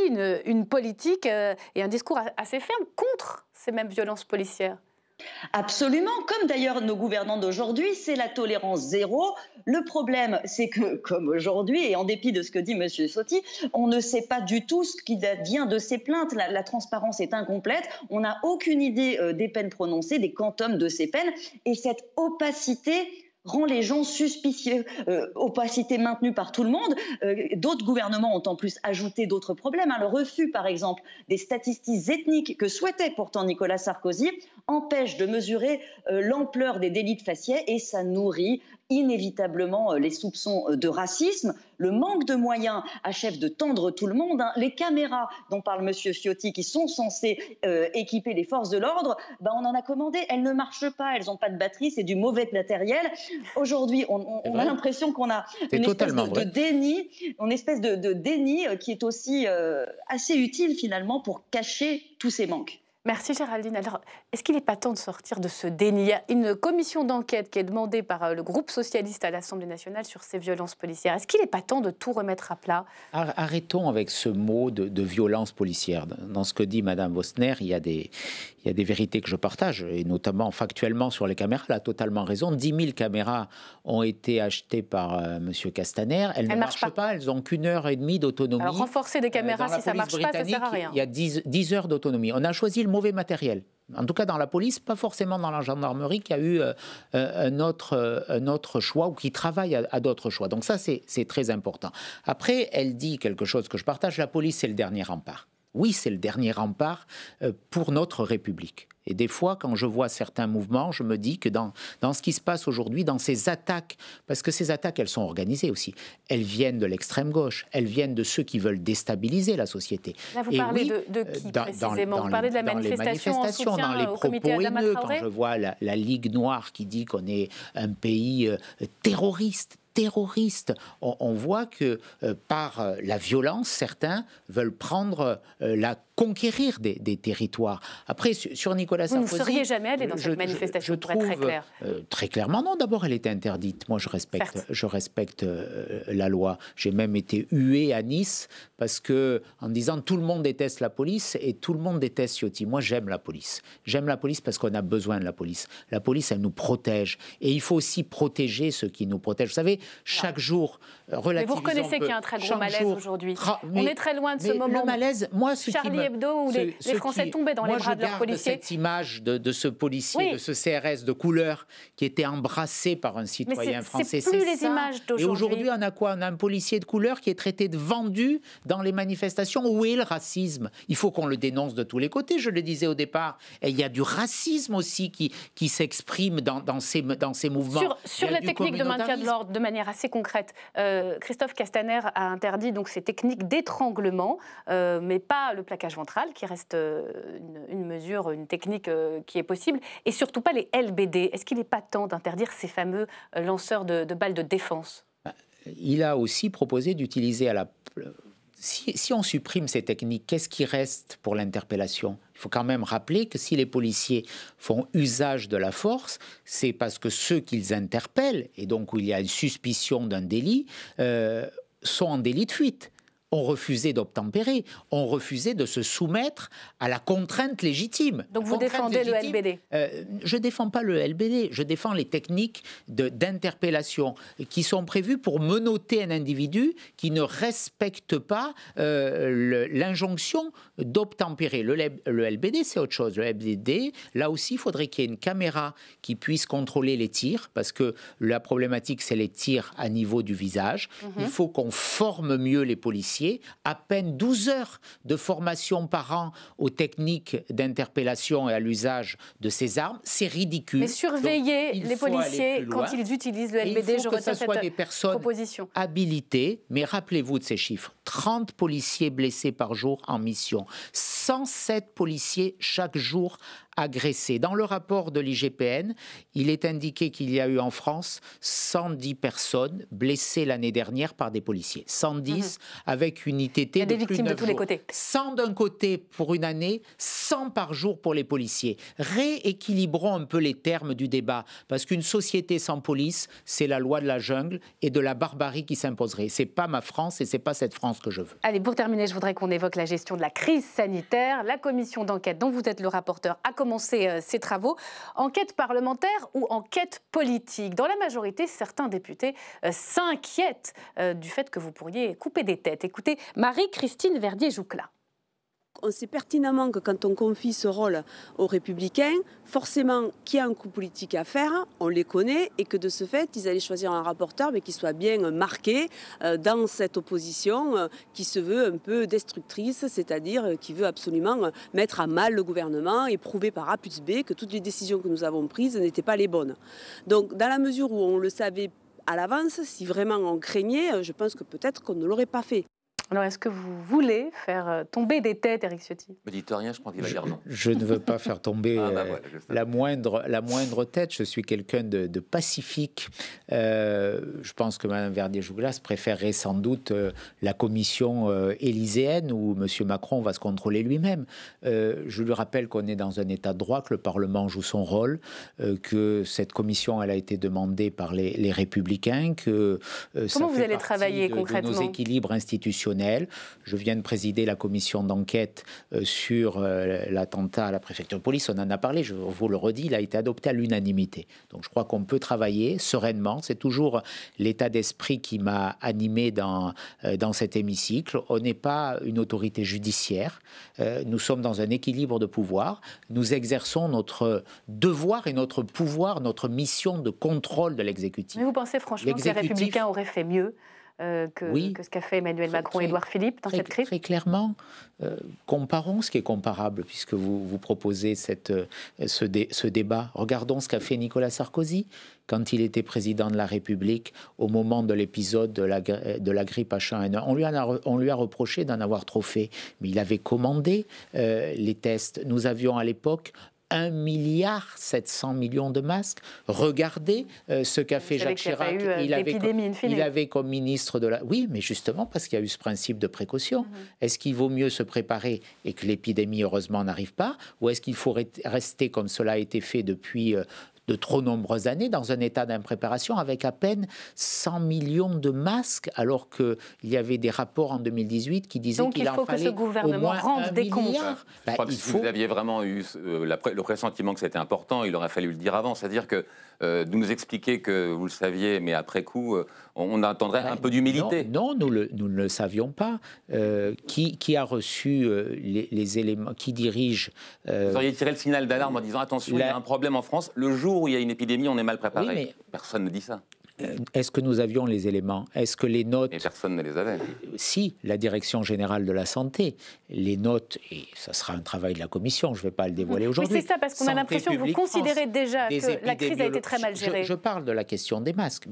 une politique et un discours assez ferme contre ces mêmes violences policières. Absolument, comme d'ailleurs nos gouvernants d'aujourd'hui, c'est la tolérance zéro. Le problème, c'est que, comme aujourd'hui, et en dépit de ce que dit M. Ciotti, on ne sait pas du tout ce qui vient de ces plaintes. La transparence est incomplète, on n'a aucune idée des peines prononcées, des quantums de ces peines, et cette opacité rend les gens suspicieux, opacité maintenue par tout le monde. D'autres gouvernements ont en plus ajouté d'autres problèmes. Le refus, par exemple, des statistiques ethniques que souhaitait pourtant Nicolas Sarkozy empêche de mesurer l'ampleur des délits de faciès et ça nourrit inévitablement les soupçons de racisme. Le manque de moyens achève de tendre tout le monde. Les caméras dont parle M. Ciotti, qui sont censées équiper les forces de l'ordre, on en a commandé. Elles ne marchent pas, elles n'ont pas de batterie, c'est du mauvais matériel. Aujourd'hui, on a l'impression qu'on a une espèce de déni, qui est aussi assez utile finalement pour cacher tous ces manques. Merci Géraldine. Alors, est-ce qu'il n'est pas temps de sortir de ce déni? Il y a une commission d'enquête qui est demandée par le groupe socialiste à l'Assemblée nationale sur ces violences policières. Est-ce qu'il n'est pas temps de tout remettre à plat? Arrêtons avec ce mot de violence policière. Dans ce que dit Mme Wössner, il y a des vérités que je partage, et notamment factuellement sur les caméras. Elle a totalement raison. 10 000 caméras ont été achetées par M. Castaner. Elles ne marchent pas. Elles n'ont qu'1 heure et demie d'autonomie. Alors renforcer des caméras, si ça ne marche pas, ça ne sert à rien. Il y a 10 heures d'autonomie. On a choisi le mauvais matériel. En tout cas, dans la police, pas forcément dans la gendarmerie qui a eu un autre choix ou qui travaille à d'autres choix. Donc ça, c'est très important. Après, elle dit quelque chose que je partage, la police, c'est le dernier rempart. Oui, c'est le dernier rempart pour notre République. Et des fois, quand je vois certains mouvements, je me dis que dans ce qui se passe aujourd'hui, dans ces attaques, parce que ces attaques, elles sont organisées aussi, elles viennent de l'extrême gauche, elles viennent de ceux qui veulent déstabiliser la société. Là, vous parlez de qui précisément? Vous parlez de la manifestation en soutien dans les au comité propos Adama haineux, Traoré? quand je vois la Ligue Noire qui dit qu'on est un pays terroriste, on voit que par la violence, certains veulent conquérir des territoires. Après, sur Nicolas Sarkozy... Vous ne seriez jamais allé dans cette manifestation, pour être très clair. Très clairement, non. D'abord, elle était interdite. Moi, je respecte la loi. J'ai même été hué à Nice parce que, en disant tout le monde déteste la police et tout le monde déteste Ciotti. Moi, j'aime la police. J'aime la police parce qu'on a besoin de la police. La police, elle nous protège. Et il faut aussi protéger ceux qui nous protègent. Vous savez, chaque jour, relativisons. Mais vous reconnaissez qu'il y a un très gros malaise aujourd'hui. On est très loin de ce moment. Le malaise, moi, Charlie Hebdo, où les Français tombaient dans les bras de leurs policiers. Cette image de ce policier, de ce CRS de couleur qui était embrassé par un citoyen français. C'est plus les images d'aujourd'hui. Et aujourd'hui, on a quoi? On a un policier de couleur qui est traité de vendu dans les manifestations. Où est le racisme? Il faut qu'on le dénonce de tous les côtés, je le disais au départ. Et il y a du racisme aussi qui s'exprime dans ces mouvements. Sur la technique de maintien de l'ordre, de manière assez concrète, Christophe Castaner a interdit donc ces techniques d'étranglement, mais pas le plaquage ventral, qui reste une mesure, une technique qui est possible, et surtout pas les LBD. Est-ce qu'il n'est pas temps d'interdire ces fameux lanceurs de balles de défense? Il a aussi proposé d'utiliser si on supprime ces techniques, qu'est-ce qui reste pour l'interpellation? Il faut quand même rappeler que si les policiers font usage de la force, c'est parce que ceux qu'ils interpellent, et donc où il y a une suspicion d'un délit, sont en délit de fuite. ont refusé d'obtempérer, ont refusé de se soumettre à la contrainte légitime. Donc vous défendez le LBD? Je ne défends pas le LBD, je défends les techniques d'interpellation qui sont prévues pour menotter un individu qui ne respecte pas l'injonction d'obtempérer. Le LBD, c'est autre chose. Le LBD, là aussi, il faudrait qu'il y ait une caméra qui puisse contrôler les tirs, parce que la problématique, c'est les tirs à niveau du visage. Il faut qu'on forme mieux les policiers. À peine 12 heures de formation par an aux techniques d'interpellation et à l'usage de ces armes, c'est ridicule. Mais surveiller les policiers quand ils utilisent le LBD, je retiens cette proposition. Il faut que ce soit des personnes habilitées, mais rappelez-vous de ces chiffres. 30 policiers blessés par jour en mission, 107 policiers chaque jour agressés. Dans le rapport de l'IGPN, il est indiqué qu'il y a eu en France 110 personnes blessées l'année dernière par des policiers. 110 avec une ITT de plus de 9 jours. Il y a des victimes de tous les côtés. 100 d'un côté pour une année, 100 par jour pour les policiers. Rééquilibrons un peu les termes du débat, parce qu'une société sans police, c'est la loi de la jungle et de la barbarie qui s'imposerait. C'est pas ma France et c'est pas cette France que je veux. Allez, pour terminer, je voudrais qu'on évoque la gestion de la crise sanitaire. La commission d'enquête dont vous êtes le rapporteur a commencé ses travaux. Enquête parlementaire ou enquête politique? Dans la majorité, certains députés s'inquiètent du fait que vous pourriez couper des têtes. Écoutez, Marie-Christine Verdier-Joucla. On sait pertinemment que quand on confie ce rôle aux Républicains, forcément qu'il y a un coup politique à faire, on les connaît, et que de ce fait, ils allaient choisir un rapporteur mais qui soit bien marqué dans cette opposition qui se veut un peu destructrice, c'est-à-dire qui veut absolument mettre à mal le gouvernement et prouver par A plus B que toutes les décisions que nous avons prises n'étaient pas les bonnes. Donc, dans la mesure où on le savait à l'avance, si vraiment on craignait, je pense que peut-être qu'on ne l'aurait pas fait. Alors, est-ce que vous voulez faire tomber des têtes, Éric Ciotti? Ne dites rien, je crois qu'il va dire non. Je ne veux pas faire tomber la moindre tête. Je suis quelqu'un de pacifique. Je pense que Mme Verdier-Joucla préférerait sans doute la commission élyséenne où M. Macron va se contrôler lui-même. Je lui rappelle qu'on est dans un état de droit, que le Parlement joue son rôle, que cette commission elle a été demandée par les Républicains, que comment vous allez travailler concrètement de nos équilibres institutionnels. professionnels. Je viens de présider la commission d'enquête sur l'attentat à la préfecture de police. On en a parlé, je vous le redis, il a été adopté à l'unanimité. Donc je crois qu'on peut travailler sereinement. C'est toujours l'état d'esprit qui m'a animé dans cet hémicycle. On n'est pas une autorité judiciaire. Nous sommes dans un équilibre de pouvoir. Nous exerçons notre devoir et notre pouvoir, notre mission de contrôle de l'exécutif. Mais vous pensez franchement que les Républicains auraient fait mieux que ce qu'a fait Emmanuel Macron et Édouard Philippe dans cette crise? Très clairement, comparons ce qui est comparable, puisque vous proposez ce débat. Regardons ce qu'a fait Nicolas Sarkozy quand il était président de la République au moment de l'épisode de la grippe H1N1. On lui a reproché d'en avoir trop fait, mais il avait commandé les tests. Nous avions à l'époque 1,7 milliard de masques. Regardez ce qu'a fait Jacques Chirac. Il avait comme ministre de la... Oui, mais justement parce qu'il y a eu ce principe de précaution. Est-ce qu'il vaut mieux se préparer et que l'épidémie, heureusement, n'arrive pas? Ou est-ce qu'il faut rester, comme cela a été fait depuis de trop nombreuses années, dans un état d'impréparation avec à peine 100 millions de masques, alors qu'il y avait des rapports en 2018 qui disaient qu'il en fallait au moins 1 milliard. Donc il faut que ce gouvernement rende des comptes. Je crois que si vous aviez vraiment eu le pressentiment que c'était important, il aurait fallu le dire avant. C'est-à-dire que de nous expliquer que vous le saviez, mais après coup, on attendrait un peu d'humilité. Non, nous ne le savions pas. Qui a reçu les éléments, qui dirige... Vous auriez tiré le signal d'alarme en disant attention, il y a un problème en France. Le jour où il y a une épidémie, on est mal préparé. Oui, mais personne ne dit ça. Est-ce que nous avions les éléments? Est-ce que les notes... Et personne ne les avait. Si, la Direction Générale de la Santé. Les notes, et ça sera un travail de la Commission, je ne vais pas le dévoiler aujourd'hui. Oui, c'est ça, parce qu'on a l'impression que vous considérez déjà que la crise a été très mal gérée. Je parle de la question des masques.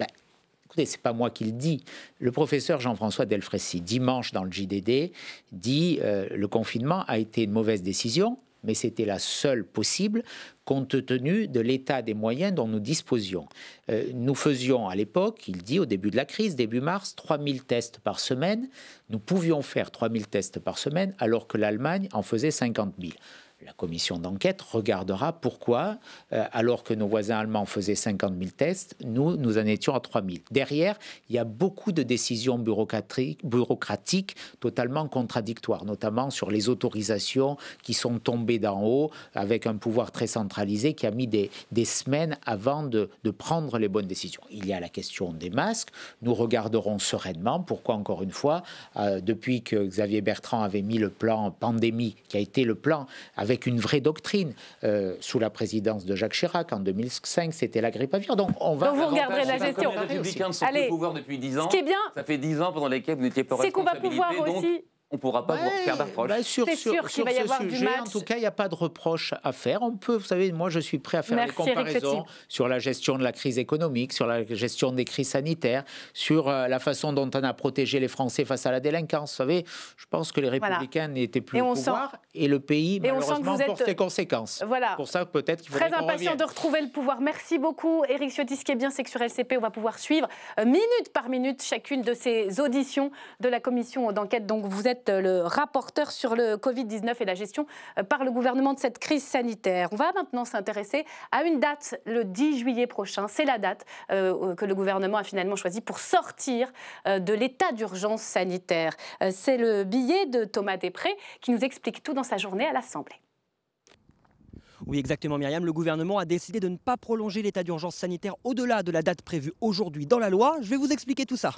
Écoutez, ce n'est pas moi qui le dis. Le professeur Jean-François Delfrécy, dimanche dans le JDD, dit le confinement a été une mauvaise décision, mais c'était la seule possible compte tenu de l'état des moyens dont nous disposions. Nous faisions à l'époque, il dit au début de la crise, début mars, 3000 tests par semaine. Nous pouvions faire 3000 tests par semaine alors que l'Allemagne en faisait 50 000. La commission d'enquête regardera pourquoi, alors que nos voisins allemands faisaient 50 000 tests, nous en étions à 3 000. Derrière, il y a beaucoup de décisions bureaucratiques totalement contradictoires, notamment sur les autorisations qui sont tombées d'en haut, avec un pouvoir très centralisé qui a mis des semaines avant de prendre les bonnes décisions. Il y a la question des masques. Nous regarderons sereinement pourquoi, encore une fois, depuis que Xavier Bertrand avait mis le plan pandémie, qui a été le plan avec une vraie doctrine, sous la présidence de Jacques Chirac en 2005, c'était la grippe aviaire. Donc vous regarderez la gestion. Les Républicains sont au pouvoir depuis 10 ans. Ce qui est bien, ça fait 10 ans pendant lesquels vous n'étiez pas responsabilité. C'est qu'on va pouvoir aussi... On ne pourra pas vous faire d'approche. C'est sûr qu'il va y avoir du match. En tout cas, il n'y a pas de reproche à faire. On peut, vous savez, moi, je suis prêt à faire des comparaisons sur la gestion de la crise économique, sur la gestion des crises sanitaires, sur la façon dont on a protégé les Français face à la délinquance. Vous savez, je pense que les Républicains n'étaient plus au pouvoir et le pays, malheureusement, porte ses conséquences. Voilà. Pour ça, peut-être qu'il faudrait qu'on revienne. Très impatient de retrouver le pouvoir. Merci beaucoup, Éric Ciotti. Ce qui est bien, c'est que sur LCP, on va pouvoir suivre minute par minute chacune de ces auditions de la commission d'enquête. Donc, vous êtes le rapporteur sur le Covid-19 et la gestion par le gouvernement de cette crise sanitaire. On va maintenant s'intéresser à une date, le 10 juillet prochain. C'est la date que le gouvernement a finalement choisie pour sortir de l'état d'urgence sanitaire. C'est le billet de Thomas Després qui nous explique tout dans sa journée à l'Assemblée. Oui, exactement, Myriam. Le gouvernement a décidé de ne pas prolonger l'état d'urgence sanitaire au-delà de la date prévue aujourd'hui dans la loi. Je vais vous expliquer tout ça.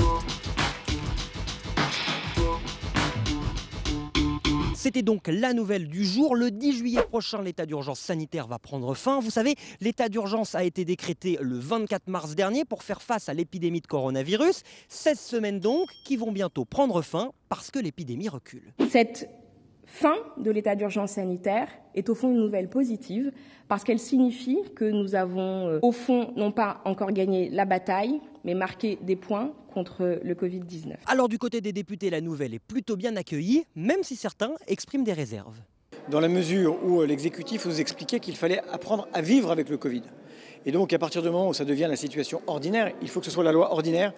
C'était donc la nouvelle du jour. Le 10 juillet prochain, l'état d'urgence sanitaire va prendre fin. Vous savez, l'état d'urgence a été décrété le 24 mars dernier pour faire face à l'épidémie de coronavirus. 16 semaines donc qui vont bientôt prendre fin parce que l'épidémie recule. Cette fin de l'état d'urgence sanitaire est au fond une nouvelle positive parce qu'elle signifie que nous avons au fond non pas encore gagné la bataille, mais marqué des points contre le Covid-19. Alors du côté des députés, la nouvelle est plutôt bien accueillie, même si certains expriment des réserves. Dans la mesure où l'exécutif nous expliquait qu'il fallait apprendre à vivre avec le Covid. Et donc à partir du moment où ça devient la situation ordinaire, il faut que ce soit la loi ordinaire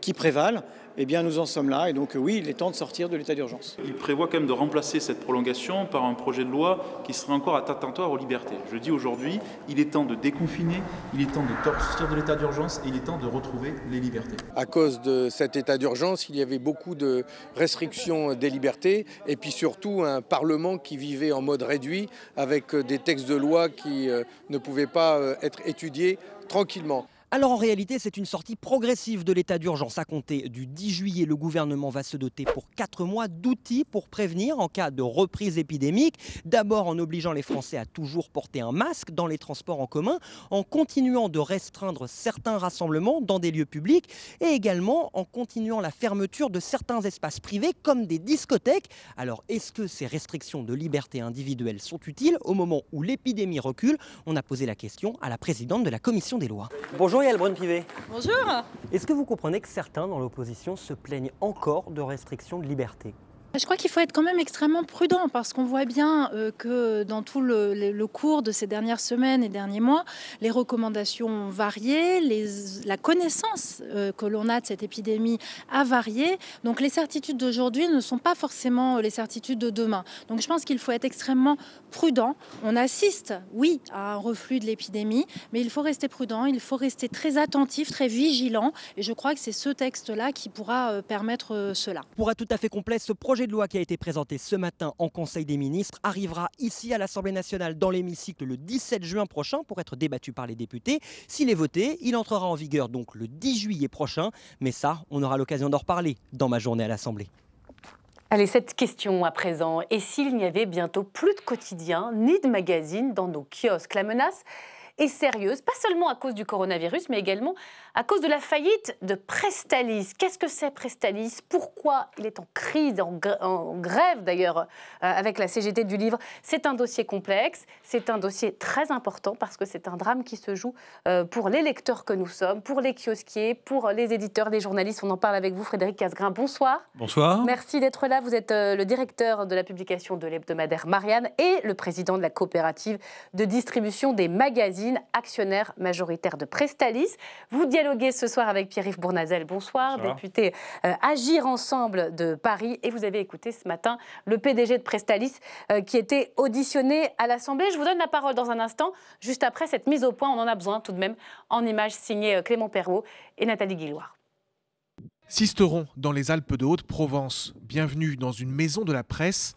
qui prévalent, eh bien nous en sommes là. Et donc oui, il est temps de sortir de l'état d'urgence. Il prévoit quand même de remplacer cette prolongation par un projet de loi qui serait encore attentatoire aux libertés. Je dis aujourd'hui, il est temps de déconfiner, il est temps de sortir de l'état d'urgence et il est temps de retrouver les libertés. À cause de cet état d'urgence, il y avait beaucoup de restrictions des libertés et puis surtout un Parlement qui vivait en mode réduit avec des textes de loi qui ne pouvaient pas être étudiés tranquillement. Alors en réalité, c'est une sortie progressive de l'état d'urgence. À compter du 10 juillet, le gouvernement va se doter pour 4 mois d'outils pour prévenir en cas de reprise épidémique. D'abord en obligeant les Français à toujours porter un masque dans les transports en commun, en continuant de restreindre certains rassemblements dans des lieux publics et également en continuant la fermeture de certains espaces privés comme des discothèques. Alors est-ce que ces restrictions de liberté individuelle sont utiles au moment où l'épidémie recule? On a posé la question à la présidente de la commission des lois. Bonjour Yael Braun-Pivet. Bonjour. Est-ce que vous comprenez que certains dans l'opposition se plaignent encore de restrictions de liberté ? Je crois qu'il faut être quand même extrêmement prudent parce qu'on voit bien que dans tout le cours de ces dernières semaines et derniers mois, les recommandations ont varié, la connaissance que l'on a de cette épidémie a varié. Donc les certitudes d'aujourd'hui ne sont pas forcément les certitudes de demain. Donc je pense qu'il faut être extrêmement prudent. On assiste, oui, à un reflux de l'épidémie, mais il faut rester prudent, il faut rester très attentif, très vigilant. Et je crois que c'est ce texte-là qui pourra permettre cela. Pour être tout à fait complet, ce projet de loi qui a été présenté ce matin en Conseil des ministres arrivera ici à l'Assemblée nationale dans l'hémicycle le 17 juin prochain pour être débattu par les députés. S'il est voté, il entrera en vigueur donc le 10 juillet prochain. Mais ça, on aura l'occasion d'en reparler dans ma journée à l'Assemblée. Allez, cette question à présent. Et s'il n'y avait bientôt plus de quotidiens ni de magazines dans nos kiosques? La menace est sérieuse, pas seulement à cause du coronavirus, mais également à cause de la faillite de Presstalis. Qu'est-ce que c'est Presstalis? Pourquoi il est en crise, en grève d'ailleurs, avec la CGT du livre? C'est un dossier complexe, c'est un dossier très important parce que c'est un drame qui se joue pour les lecteurs que nous sommes, pour les kiosquiers, pour les éditeurs, les journalistes. On en parle avec vous, Frédéric Casgrain. Bonsoir. Bonsoir. Merci d'être là. Vous êtes le directeur de la publication de l'hebdomadaire Marianne et le président de la coopérative de distribution des magazines, actionnaire majoritaire de Presstalis. Vous dialoguez ce soir avec Pierre-Yves Bournazel. Bonsoir, député Agir Ensemble de Paris. Et vous avez écouté ce matin le PDG de Presstalis qui était auditionné à l'Assemblée. Je vous donne la parole dans un instant. Juste après cette mise au point, on en a besoin tout de même en images signées Clément Perrault et Nathalie Guilloire. Sisteron, dans les Alpes de Haute-Provence. Bienvenue dans une maison de la presse,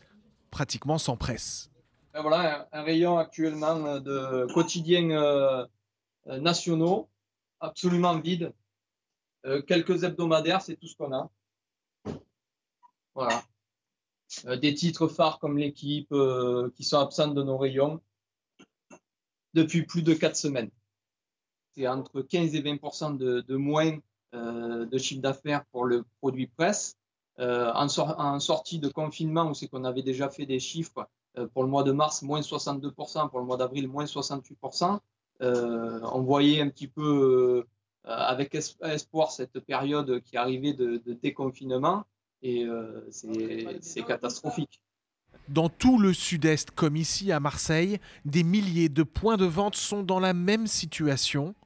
pratiquement sans presse. Voilà un rayon actuellement de quotidiens nationaux, absolument vide. Quelques hebdomadaires, c'est tout ce qu'on a. Voilà. Des titres phares comme l'Équipe qui sont absents de nos rayons depuis plus de 4 semaines. C'est entre 15 et 20% de moins de chiffre d'affaires pour le produit presse. En sortie de confinement, où c'est qu'on avait déjà fait des chiffres pour le mois de mars, moins 62%, pour le mois d'avril, moins 68%. On voyait un petit peu avec espoir cette période qui arrivait de déconfinement et c'est catastrophique. Dans tout le sud-est, comme ici à Marseille, des milliers de points de vente sont dans la même situation.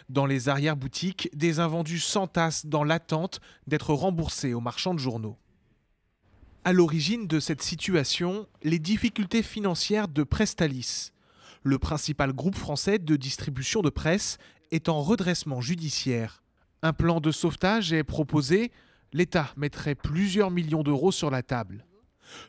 Dans les arrière-boutiques, des invendus s'entassent dans l'attente d'être remboursés aux marchands de journaux. À l'origine de cette situation, les difficultés financières de Presstalis. Le principal groupe français de distribution de presse est en redressement judiciaire. Un plan de sauvetage est proposé. L'État mettrait plusieurs millions d'euros sur la table.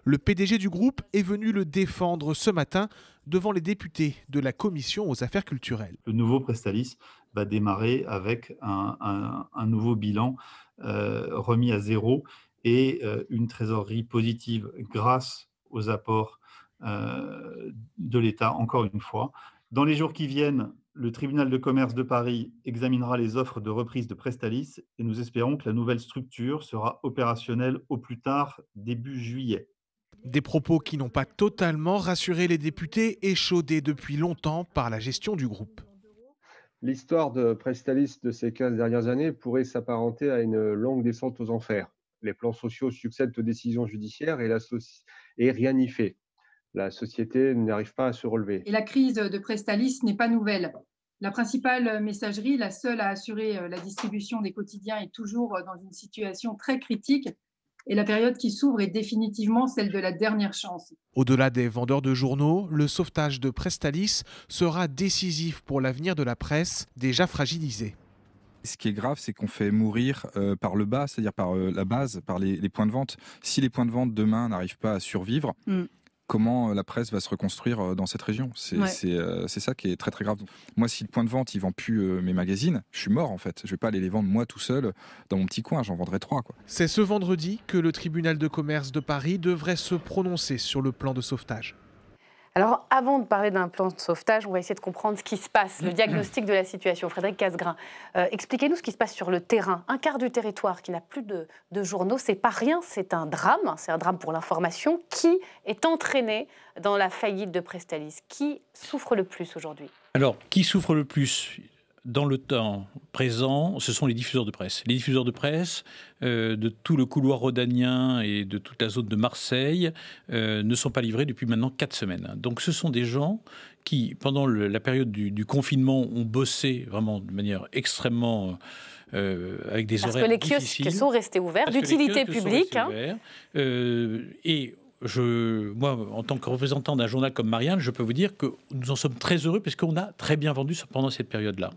Le PDG du groupe est venu le défendre ce matin devant les députés de la Commission aux affaires culturelles. Le nouveau Presstalis va démarrer avec un nouveau bilan remis à zéro et une trésorerie positive grâce aux apports de l'État, encore une fois. Dans les jours qui viennent, le tribunal de commerce de Paris examinera les offres de reprise de Presstalis et nous espérons que la nouvelle structure sera opérationnelle au plus tard début juillet. Des propos qui n'ont pas totalement rassuré les députés, échaudés depuis longtemps par la gestion du groupe. L'histoire de Presstalis de ces 15 dernières années pourrait s'apparenter à une longue descente aux enfers. Les plans sociaux succèdent aux décisions judiciaires et rien n'y fait. La société n'arrive pas à se relever. Et la crise de Presstalis n'est pas nouvelle. La principale messagerie, la seule à assurer la distribution des quotidiens, est toujours dans une situation très critique. Et la période qui s'ouvre est définitivement celle de la dernière chance. Au-delà des vendeurs de journaux, le sauvetage de Presstalis sera décisif pour l'avenir de la presse, déjà fragilisée. Ce qui est grave, c'est qu'on fait mourir par le bas, c'est-à-dire par la base, par les points de vente. Si les points de vente demain n'arrivent pas à survivre, comment la presse va se reconstruire dans cette région? C'est ça qui est très très grave. Moi, si le point de vente, il vend plus mes magazines, je suis mort en fait. Je vais pas aller les vendre moi tout seul dans mon petit coin, j'en vendrai 3. C'est ce vendredi que le tribunal de commerce de Paris devrait se prononcer sur le plan de sauvetage. Alors, avant de parler d'un plan de sauvetage, on va essayer de comprendre ce qui se passe, le diagnostic de la situation. Frédéric Casgrain, expliquez-nous ce qui se passe sur le terrain. Un quart du territoire qui n'a plus de journaux, c'est pas rien, c'est un drame pour l'information. Qui est entraîné dans la faillite de Presstalis? Qui souffre le plus aujourd'hui? Alors, qui souffre le plus dans le temps présent, ce sont les diffuseurs de presse. Les diffuseurs de presse de tout le couloir rhodanien et de toute la zone de Marseille ne sont pas livrés depuis maintenant 4 semaines. Donc ce sont des gens qui, pendant la période du confinement, ont bossé vraiment de manière extrêmement... avec des horaires difficiles. Parce que les kiosques sont restés ouverts, d'utilité publique. Et moi, en tant que représentant d'un journal comme Marianne, je peux vous dire que nous en sommes très heureux parce qu'on a très bien vendu pendant cette période-là.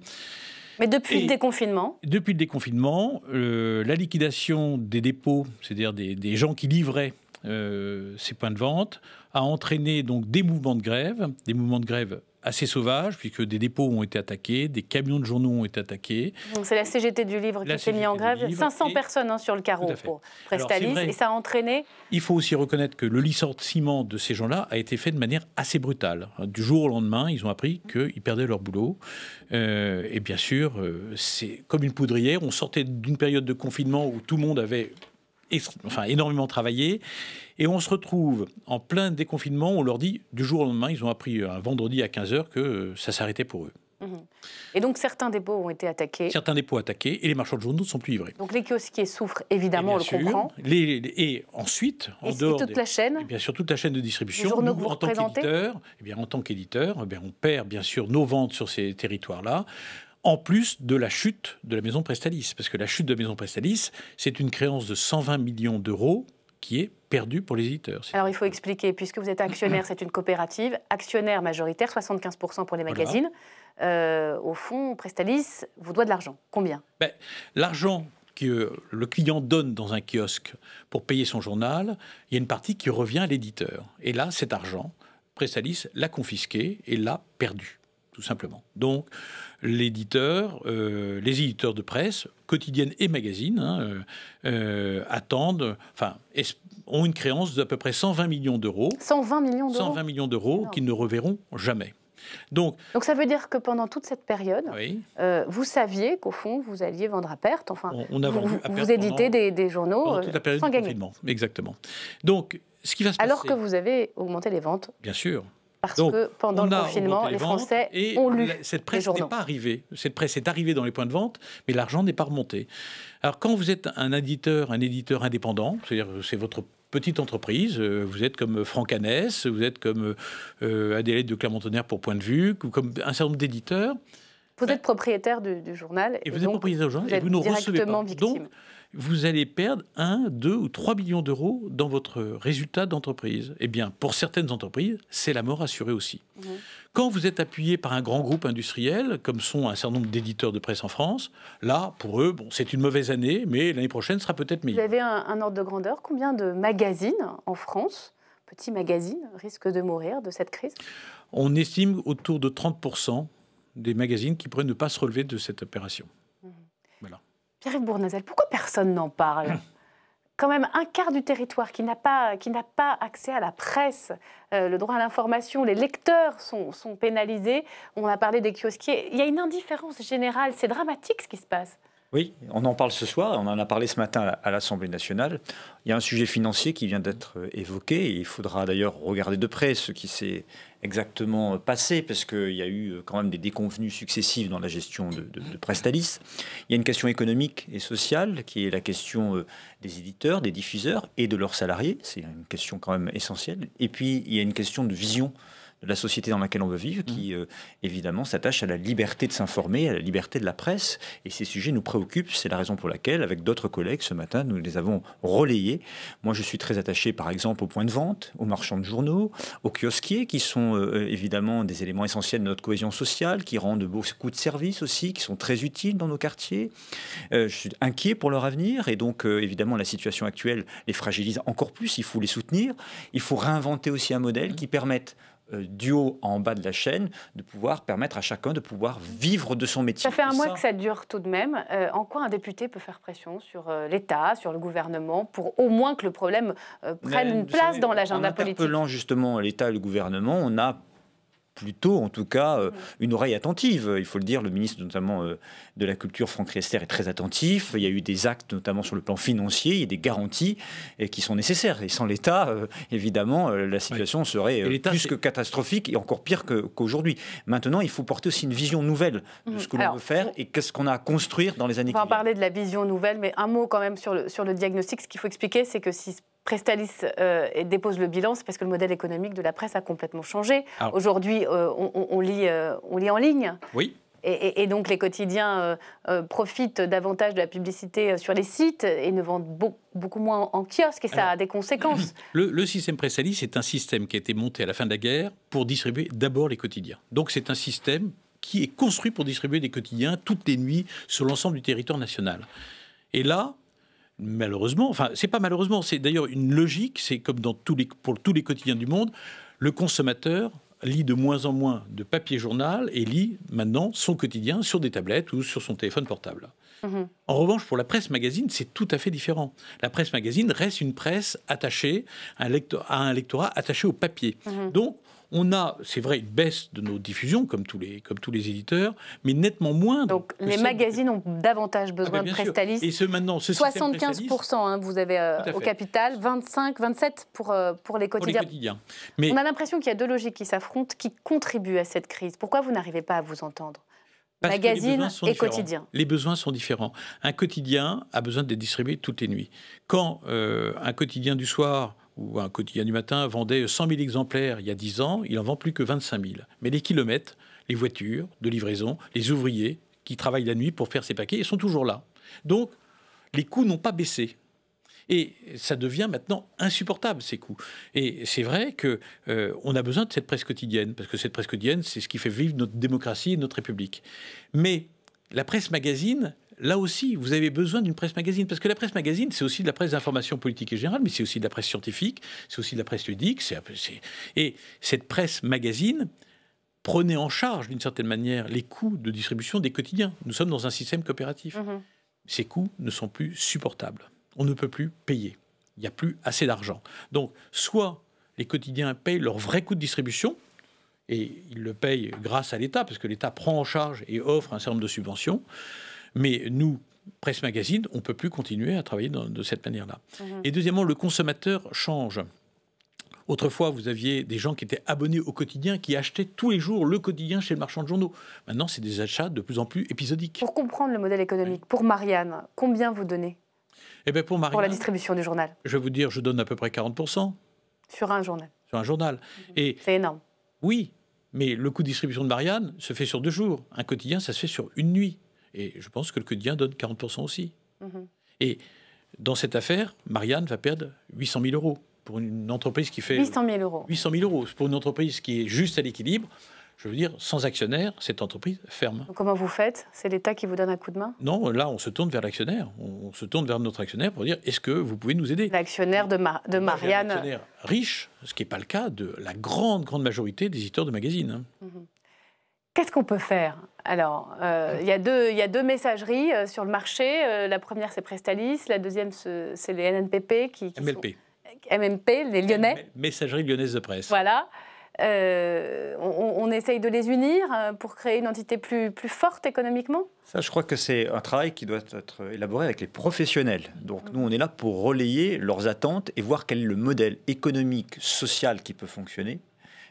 Mais depuis le déconfinement? Depuis le déconfinement, la liquidation des dépôts, c'est-à-dire des gens qui livraient ces points de vente, a entraîné donc des mouvements de grève assez sauvages, puisque des dépôts ont été attaqués, des camions de journaux ont été attaqués. C'est la CGT du livre qui s'est mis en grève. 500 personnes sur le carreau pour Presstalis, et ça a entraîné... Il faut aussi reconnaître que le licenciement de ces gens-là a été fait de manière assez brutale. Du jour au lendemain, ils ont appris qu'ils perdaient leur boulot. Et bien sûr, c'est comme une poudrière. On sortait d'une période de confinement où tout le monde avait énormément travaillé, et on se retrouve en plein déconfinement. On leur dit du jour au lendemain, ils ont appris un vendredi à 15h que ça s'arrêtait pour eux. Et donc certains dépôts ont été attaqués. Certains dépôts attaqués, et les marchands de journaux ne sont plus livrés. Donc les kiosquiers souffrent évidemment, on le comprend. Et ensuite, toute la chaîne, bien sûr, toute la chaîne de distribution, nous, en tant qu'éditeur, on perd bien sûr nos ventes sur ces territoires-là. En plus de la chute de la maison Presstalis. Parce que la chute de la maison Presstalis, c'est une créance de 120 millions d'euros qui est perdue pour les éditeurs. Alors il faut expliquer, puisque vous êtes actionnaire, c'est une coopérative, actionnaire majoritaire, 75% pour les magazines. Voilà. Au fond, Presstalis vous doit de l'argent. Combien? L'argent que le client donne dans un kiosque pour payer son journal, il y a une partie qui revient à l'éditeur. Et là, cet argent, Presstalis l'a confisqué et l'a perdu, tout simplement. Donc, les éditeurs de presse, quotidiennes et magazines, ont une créance d'à peu près 120 millions d'euros. 120 millions d'euros 120 millions d'euros qu'ils ne reverront jamais. Donc ça veut dire que pendant toute cette période, vous saviez qu'au fond, vous alliez vendre à perte. Enfin, vous éditez des journaux toute la période sans du gagner. Confinement. Exactement. Donc, ce qui va se passer... Alors que vous avez augmenté les ventes. Bien sûr. Parce que pendant le confinement, les Français ont lu cette presse n'est pas arrivée. Cette presse est arrivée dans les points de vente, mais l'argent n'est pas remonté. Alors quand vous êtes un éditeur indépendant, c'est-à-dire c'est votre petite entreprise, vous êtes comme Franck Hanès, vous êtes comme Adélaïde de Clermont-Tonnerre pour Point de Vue, ou comme un certain nombre d'éditeurs. Vous êtes propriétaire du journal. Et vous êtes propriétaire du journal et vous ne recevez pas. Donc, vous allez perdre 1, 2 ou 3 millions d'euros dans votre résultat d'entreprise. Eh bien, pour certaines entreprises, c'est la mort assurée aussi. Quand vous êtes appuyé par un grand groupe industriel, comme sont un certain nombre d'éditeurs de presse en France, là, pour eux, c'est une mauvaise année, mais l'année prochaine sera peut-être meilleure. Vous avez un ordre de grandeur. Combien de magazines en France, petits magazines, risquent de mourir de cette crise? On estime autour de 30% des magazines qui pourraient ne pas se relever de cette opération. Voilà. Pierre-Yves Bournazel, pourquoi personne n'en parle? Quand même un quart du territoire qui n'a pas accès à la presse, le droit à l'information, les lecteurs sont pénalisés. On a parlé des kiosquiers. Il y a une indifférence générale. C'est dramatique ce qui se passe. Oui, on en parle ce soir, on en a parlé ce matin à l'Assemblée nationale. Il y a un sujet financier qui vient d'être évoqué, et il faudra d'ailleurs regarder de près ce qui s'est exactement passé, parce qu'il y a eu quand même des déconvenues successives dans la gestion de Presstalis. Il y a une question économique et sociale, qui est la question des éditeurs, des diffuseurs et de leurs salariés. C'est une question quand même essentielle. Et puis, il y a une question de vision la société dans laquelle on veut vivre, qui évidemment s'attache à la liberté de s'informer, à la liberté de la presse. Et ces sujets nous préoccupent. C'est la raison pour laquelle, avec d'autres collègues, ce matin, nous les avons relayés. Moi, je suis très attaché, par exemple, aux points de vente, aux marchands de journaux, aux kiosquiers, qui sont évidemment des éléments essentiels de notre cohésion sociale, qui rendent beaucoup de services aussi, qui sont très utiles dans nos quartiers. Je suis inquiet pour leur avenir. Et donc, évidemment, la situation actuelle les fragilise encore plus. Il faut les soutenir. Il faut réinventer aussi un modèle qui permette du haut en bas de la chaîne, de pouvoir permettre à chacun de pouvoir vivre de son métier. Ça fait un mois que ça dure tout de même. En quoi un député peut faire pression sur l'État, sur le gouvernement, pour au moins que le problème prenne une place dans l'agenda politique? En interpellant justement l'État et le gouvernement, on a plutôt, en tout cas, une oreille attentive. Il faut le dire, le ministre notamment de la Culture, Franck Riester, est très attentif. Il y a eu des actes, notamment sur le plan financier, il y a des garanties qui sont nécessaires. Et sans l'État, évidemment, la situation serait plus que catastrophique et encore pire qu'aujourd'hui. Maintenant, il faut porter aussi une vision nouvelle de ce que l'on veut faire et qu'est-ce qu'on a à construire dans les années qui viennent. On va en parler de la vision nouvelle, mais un mot quand même sur le diagnostic. Ce qu'il faut expliquer, c'est que si Prestalis dépose le bilan, c'est parce que le modèle économique de la presse a complètement changé. Aujourd'hui, on lit en ligne. Oui. Et donc les quotidiens profitent davantage de la publicité sur les sites et ne vendent beaucoup moins en kiosque, et ça a des conséquences. Le système Prestalis est un système qui a été monté à la fin de la guerre pour distribuer d'abord les quotidiens. Donc c'est un système qui est construit pour distribuer des quotidiens toutes les nuits sur l'ensemble du territoire national. Et là, malheureusement, enfin c'est pas malheureusement, c'est d'ailleurs une logique, c'est comme pour tous les quotidiens du monde, le consommateur lit de moins en moins de papier journal et lit maintenant son quotidien sur des tablettes ou sur son téléphone portable. En revanche, pour la presse magazine, c'est tout à fait différent. La presse magazine reste une presse attachée à un lectorat attaché au papier. Donc, on a, c'est vrai, une baisse de nos diffusions, comme tous les éditeurs, mais nettement moins. Donc les magazines ont davantage besoin de Prestalis. Et maintenant, 75%, vous avez au capital, 25, 27 pour les quotidiens. Mais on a l'impression qu'il y a deux logiques qui s'affrontent, qui contribuent à cette crise. Pourquoi vous n'arrivez pas à vous entendre? Magazine et quotidien. Les besoins sont différents. Un quotidien a besoin d'être distribué toutes les nuits. Quand un quotidien du soir ou un quotidien du matin vendait 100 000 exemplaires il y a 10 ans, il n'en vend plus que 25 000. Mais les kilomètres, les voitures de livraison, les ouvriers qui travaillent la nuit pour faire ces paquets, ils sont toujours là. Donc, les coûts n'ont pas baissé. Et ça devient maintenant insupportable, ces coûts. Et c'est vrai qu'on a besoin de cette presse quotidienne, parce que cette presse quotidienne, c'est ce qui fait vivre notre démocratie et notre République. Mais la presse magazine, là aussi, vous avez besoin d'une presse magazine, parce que la presse magazine, c'est aussi de la presse d'information politique et générale, mais c'est aussi de la presse scientifique, c'est aussi de la presse ludique. Et cette presse magazine prenait en charge, d'une certaine manière, les coûts de distribution des quotidiens. Nous sommes dans un système coopératif. Ces coûts ne sont plus supportables. On ne peut plus payer. Il n'y a plus assez d'argent. Donc, soit les quotidiens payent leur vrai coût de distribution, et ils le payent grâce à l'État, parce que l'État prend en charge et offre un certain nombre de subventions. Mais nous, presse magazine, on ne peut plus continuer à travailler de cette manière-là. Et deuxièmement, le consommateur change. Autrefois, vous aviez des gens qui étaient abonnés au quotidien, qui achetaient tous les jours le quotidien chez le marchand de journaux. Maintenant, c'est des achats de plus en plus épisodiques. Pour comprendre le modèle économique, pour Marianne, combien vous donnez pour Marianne, pour la distribution du journal? Je vais vous dire, je donne à peu près 40%. Sur un journal? Sur un journal. C'est énorme. Oui, mais le coût de distribution de Marianne se fait sur 2 jours. Un quotidien, ça se fait sur une nuit. Et je pense que le quotidien donne 40% aussi. Et dans cette affaire, Marianne va perdre 800 000 euros pour une entreprise qui fait... 800 000 euros. 800 000 euros. Pour une entreprise qui est juste à l'équilibre, je veux dire, sans actionnaire, cette entreprise ferme. Donc comment vous faites? C'est l'État qui vous donne un coup de main? Non, là, on se tourne vers l'actionnaire. On se tourne vers notre actionnaire pour dire, est-ce que vous pouvez nous aider? L'actionnaire de Marianne... Un actionnaire riche, ce qui n'est pas le cas de la grande majorité des éditeurs de magazines. Qu'est-ce qu'on peut faire? Alors, il y a deux messageries sur le marché. La première, c'est Prestalis. La deuxième, c'est les NNPP. MLP. MMP, les Lyonnais. Messagerie lyonnaise de presse. Voilà. On essaye de les unir pour créer une entité plus forte économiquement? Ça, je crois que c'est un travail qui doit être élaboré avec les professionnels. Donc nous, on est là pour relayer leurs attentes et voir quel est le modèle économique, social qui peut fonctionner,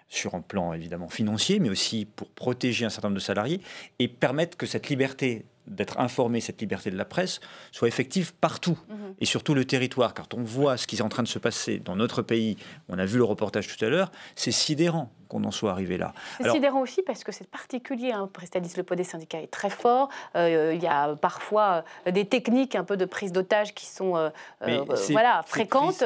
sur un plan évidemment financier, mais aussi pour protéger un certain nombre de salariés et permettre que cette liberté d'être informé, cette liberté de la presse, soit effective partout, et surtout le territoire. Quand on voit ce qui est en train de se passer dans notre pays, on a vu le reportage tout à l'heure, c'est sidérant qu'on en soit arrivé là. C'est sidérant aussi parce que c'est particulier. Presstalis, le poids des syndicats est très fort. Il y a parfois des techniques un peu de prise d'otage qui sont fréquentes.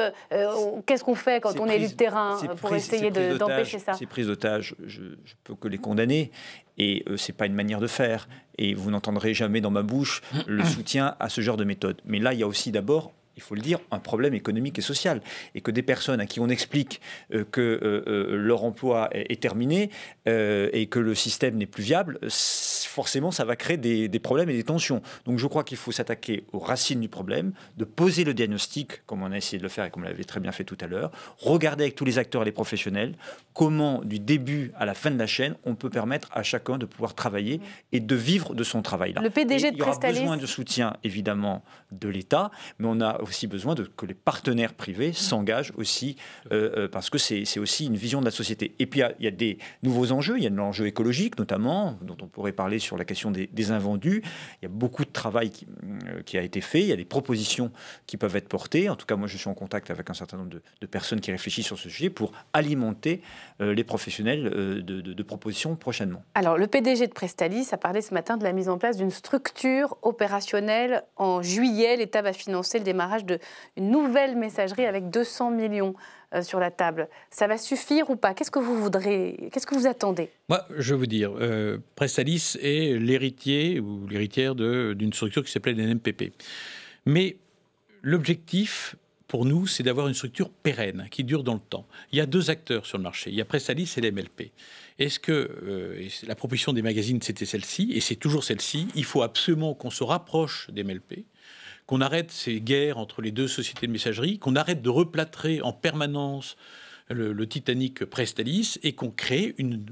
Qu'est-ce qu'on fait quand on est élu de terrain pour essayer d'empêcher ça? Ces prises d'otages, je peux que les condamner. Et ce n'est pas une manière de faire. Et vous n'entendrez jamais dans ma bouche le soutien à ce genre de méthode. Mais là, il y a aussi d'abord, il faut le dire, un problème économique et social. Et que des personnes à qui on explique que leur emploi est terminé et que le système n'est plus viable, forcément, ça va créer des problèmes et des tensions. Donc je crois qu'il faut s'attaquer aux racines du problème, de poser le diagnostic, comme on a essayé de le faire et comme on l'avait très bien fait tout à l'heure, regarder avec tous les acteurs et les professionnels comment, du début à la fin de la chaîne, on peut permettre à chacun de pouvoir travailler et de vivre de son travail-là. Le PDG de Presstalis... Il y aura besoin de soutien, évidemment, de l'État, mais on a aussi besoin que les partenaires privés s'engagent aussi, parce que c'est aussi une vision de la société. Et puis, il y a des nouveaux enjeux. Il y a l'enjeu écologique, notamment, dont on pourrait parler sur la question des invendus. Il y a beaucoup de travail qui a été fait. Il y a des propositions qui peuvent être portées. En tout cas, moi, je suis en contact avec un certain nombre de personnes qui réfléchissent sur ce sujet pour alimenter les professionnels de propositions prochainement. Alors, le PDG de Presstalis a parlé ce matin de la mise en place d'une structure opérationnelle. En juillet, l'État va financer le démarrage d'une nouvelle messagerie avec 200 millions sur la table. Ça va suffire ou pas? Qu'est-ce que vous voudrez? Qu'est-ce que vous attendez? Moi, je veux dire, Presstalis est l'héritier ou l'héritière d'une structure qui s'appelait l'NMPP. Mais l'objectif, pour nous, c'est d'avoir une structure pérenne, qui dure dans le temps. Il y a deux acteurs sur le marché. Il y a Presstalis et l'MLP. Est-ce que la proposition des magazines, c'était celle-ci, et c'est toujours celle-ci. Il faut absolument qu'on se rapproche des MLP, qu'on arrête ces guerres entre les deux sociétés de messagerie, qu'on arrête de replâtrer en permanence le Titanic Presstalis et qu'on crée une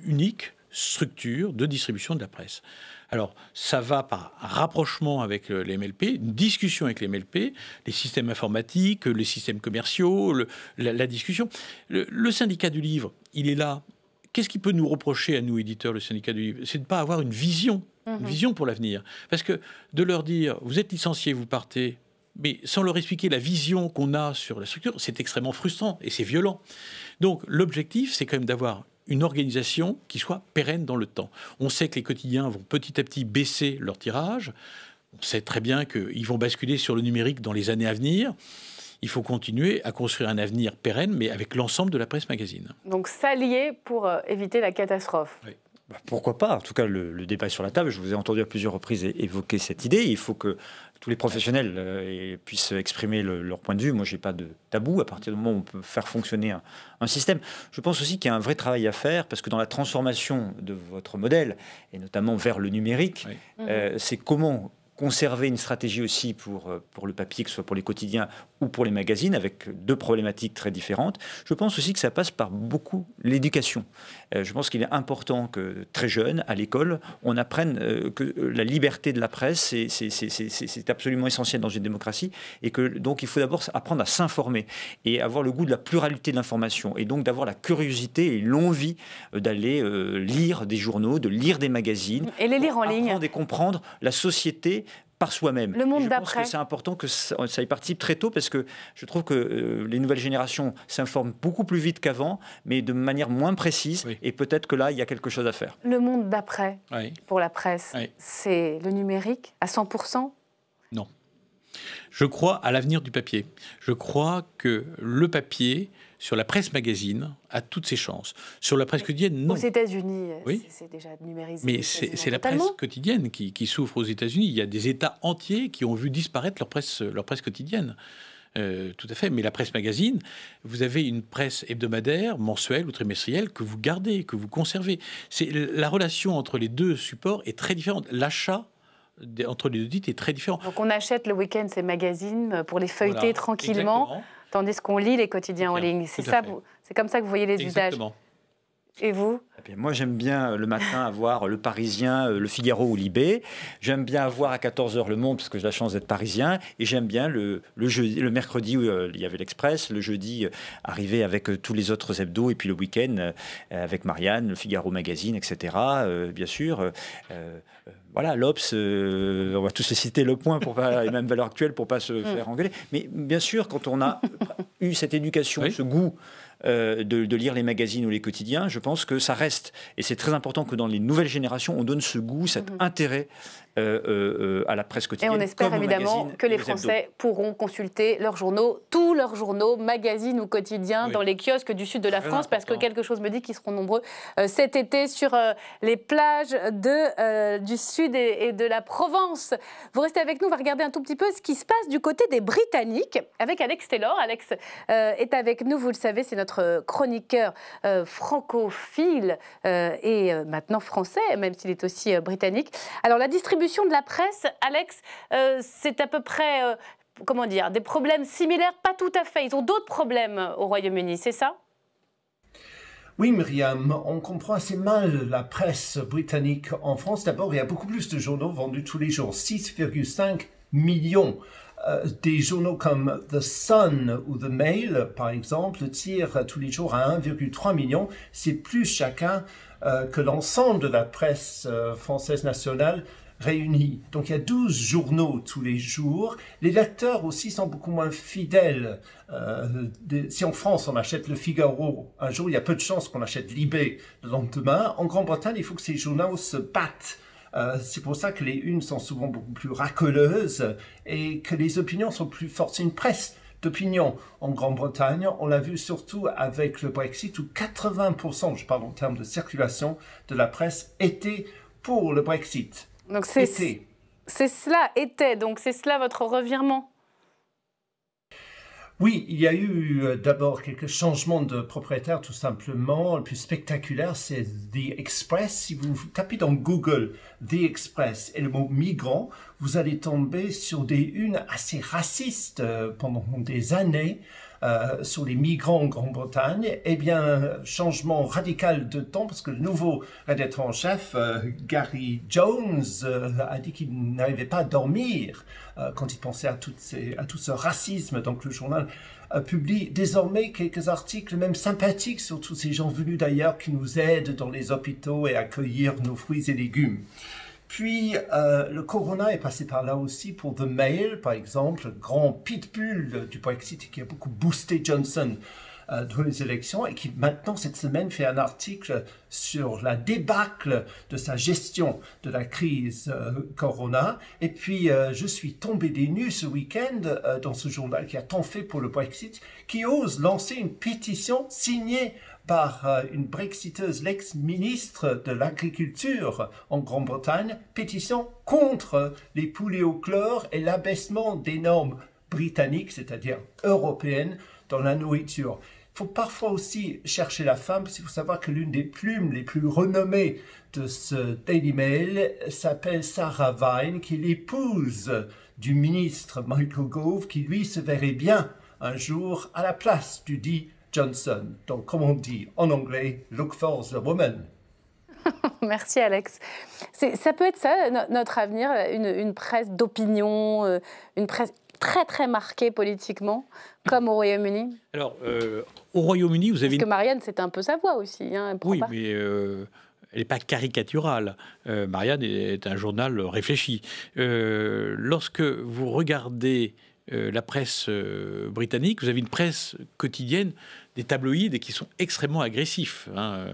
unique structure de distribution de la presse. Alors, ça va par rapprochement avec les MLP, une discussion avec les MLP, les systèmes informatiques, les systèmes commerciaux, la discussion. Le syndicat du livre, il est là. Qu'est-ce qui peut nous reprocher à nous, éditeurs, le syndicat du livre? C'est de ne pas avoir une vision pour l'avenir. Parce que de leur dire, vous êtes licencié, vous partez, mais sans leur expliquer la vision qu'on a sur la structure, c'est extrêmement frustrant et c'est violent. Donc, l'objectif, c'est quand même d'avoir une organisation qui soit pérenne dans le temps. On sait que les quotidiens vont petit à petit baisser leur tirage. On sait très bien qu'ils vont basculer sur le numérique dans les années à venir. Il faut continuer à construire un avenir pérenne, mais avec l'ensemble de la presse magazine. Donc s'allier pour éviter la catastrophe. Oui. Pourquoi pas? En tout cas, le débat est sur la table. Je vous ai entendu à plusieurs reprises évoquer cette idée. Il faut que tous les professionnels puissent exprimer leur point de vue. Moi, je n'ai pas de tabou à partir du moment où on peut faire fonctionner un système. Je pense aussi qu'il y a un vrai travail à faire parce que dans la transformation de votre modèle, et notamment vers le numérique, c'est comment conserver une stratégie aussi pour le papier, que ce soit pour les quotidiens ou pour les magazines, avec deux problématiques très différentes. Je pense aussi que ça passe par beaucoup l'éducation. Je pense qu'il est important que très jeune, à l'école, on apprenne que la liberté de la presse, c'est absolument essentiel dans une démocratie, et que donc il faut d'abord apprendre à s'informer et avoir le goût de la pluralité de l'information, et donc d'avoir la curiosité et l'envie d'aller lire des journaux, de lire des magazines, et les lire en ligne, apprendre et comprendre la société par soi-même. Le monde d'après. Je pense que c'est important que ça y participe très tôt, parce que je trouve que les nouvelles générations s'informent beaucoup plus vite qu'avant, mais de manière moins précise, et peut-être que là, il y a quelque chose à faire. Le monde d'après, pour la presse, c'est le numérique à 100%? Non. Je crois à l'avenir du papier. Je crois que le papier, sur la presse magazine, a toutes ses chances. Sur la presse quotidienne, non. Aux États-Unis, c'est déjà numérisé. Mais c'est la presse quotidienne qui souffre aux États-Unis. Il y a des États entiers qui ont vu disparaître leur presse quotidienne. Tout à fait. Mais la presse magazine, vous avez une presse hebdomadaire, mensuelle ou trimestrielle que vous gardez, que vous conservez. La relation entre les deux supports est très différente. L'achat entre les deux titres est très différent. Donc on achète le week-end ces magazines pour les feuilleter tranquillement, tandis qu'on lit les quotidiens en ligne. C'est comme ça que vous voyez les usages. Et vous? Moi, j'aime bien le matin avoir Le Parisien, Le Figaro ou Libé. J'aime bien avoir à 14h Le Monde, parce que j'ai la chance d'être parisien. Et j'aime bien le mercredi où il y avait l'Express, le jeudi arriver avec tous les autres hebdos, et puis le week-end avec Marianne, Le Figaro Magazine, etc. Bien sûr. Voilà, l'Obs, on va tous se citer Le Point pour pas, et même Valeurs Actuelles pour pas se faire engueuler. Mais bien sûr, quand on a eu cette éducation, ce goût de lire les magazines ou les quotidiens, je pense que ça reste. Et c'est très important que dans les nouvelles générations, on donne ce goût, cet intérêt à la presse quotidienne. Et on espère évidemment que les Français pourront consulter leurs journaux, tous leurs journaux, magazines ou quotidiens, dans les kiosques du sud de la France, parce que quelque chose me dit qu'ils seront nombreux cet été sur les plages du sud et de la Provence. Vous restez avec nous, on va regarder un tout petit peu ce qui se passe du côté des Britanniques avec Alex Taylor. Alex est avec nous, vous le savez, c'est notre chroniqueur francophile et maintenant français, même s'il est aussi britannique. Alors la distribution de la presse, Alex, c'est à peu près, comment dire, des problèmes similaires, pas tout à fait. Ils ont d'autres problèmes au Royaume-Uni, c'est ça ? Oui, Myriam, on comprend assez mal la presse britannique en France. D'abord, il y a beaucoup plus de journaux vendus tous les jours, 6,5 millions. Des journaux comme The Sun ou The Mail, par exemple, tirent tous les jours à 1,3 million. C'est plus chacun que l'ensemble de la presse française nationale réunis. Donc il y a 12 journaux tous les jours. Les lecteurs aussi sont beaucoup moins fidèles. Si en France on achète Le Figaro un jour, il y a peu de chances qu'on achète Libé le lendemain. En Grande-Bretagne, il faut que ces journaux se battent. C'est pour ça que les unes sont souvent beaucoup plus racoleuses et que les opinions sont plus fortes. C'est une presse d'opinion en Grande-Bretagne. On l'a vu surtout avec le Brexit où 80%, je parle en termes de circulation, de la presse était pour le Brexit. Donc c'est cela, donc c'est cela votre revirement? Oui, il y a eu d'abord quelques changements de propriétaire tout simplement. Le plus spectaculaire, c'est The Express. Si vous tapez dans Google The Express et le mot migrant, vous allez tomber sur des unes assez racistes pendant des années. Sur les migrants en Grande-Bretagne, eh bien, changement radical de temps, parce que le nouveau rédacteur en chef, Gary Jones, a dit qu'il n'arrivait pas à dormir quand il pensait à tout ce racisme. Donc le journal publie désormais quelques articles, même sympathiques, sur tous ces gens venus d'ailleurs qui nous aident dans les hôpitaux et accueillir nos fruits et légumes. Puis, le Corona est passé par là aussi pour The Mail, par exemple, le grand pitbull du Brexit qui a beaucoup boosté Johnson dans les élections et qui maintenant, cette semaine, fait un article sur la débâcle de sa gestion de la crise Corona. Et puis, je suis tombé des nues ce week-end dans ce journal qui a tant fait pour le Brexit, qui ose lancer une pétition signée par une brexiteuse, l'ex-ministre de l'Agriculture en Grande-Bretagne, pétition contre les poulets au chlore et l'abaissement des normes britanniques, c'est-à-dire européennes, dans la nourriture. Il faut parfois aussi chercher la femme, parce qu'il faut savoir que l'une des plumes les plus renommées de ce Daily Mail s'appelle Sarah Vine, qui est l'épouse du ministre Michael Gove, qui lui se verrait bien un jour à la place du dit Johnson. Donc, comme on dit en anglais, look for the woman. Merci Alex. Ça peut être ça, notre avenir, une presse d'opinion, une presse très très marquée politiquement, comme au Royaume-Uni? Alors, au Royaume-Uni, vous avez... Parce que Marianne, c'est un peu sa voix aussi. Hein, oui, mais elle n'est pas caricaturale. Marianne est un journal réfléchi. Lorsque vous regardez la presse britannique, vous avez une presse quotidienne, des tabloïds qui sont extrêmement agressifs, hein,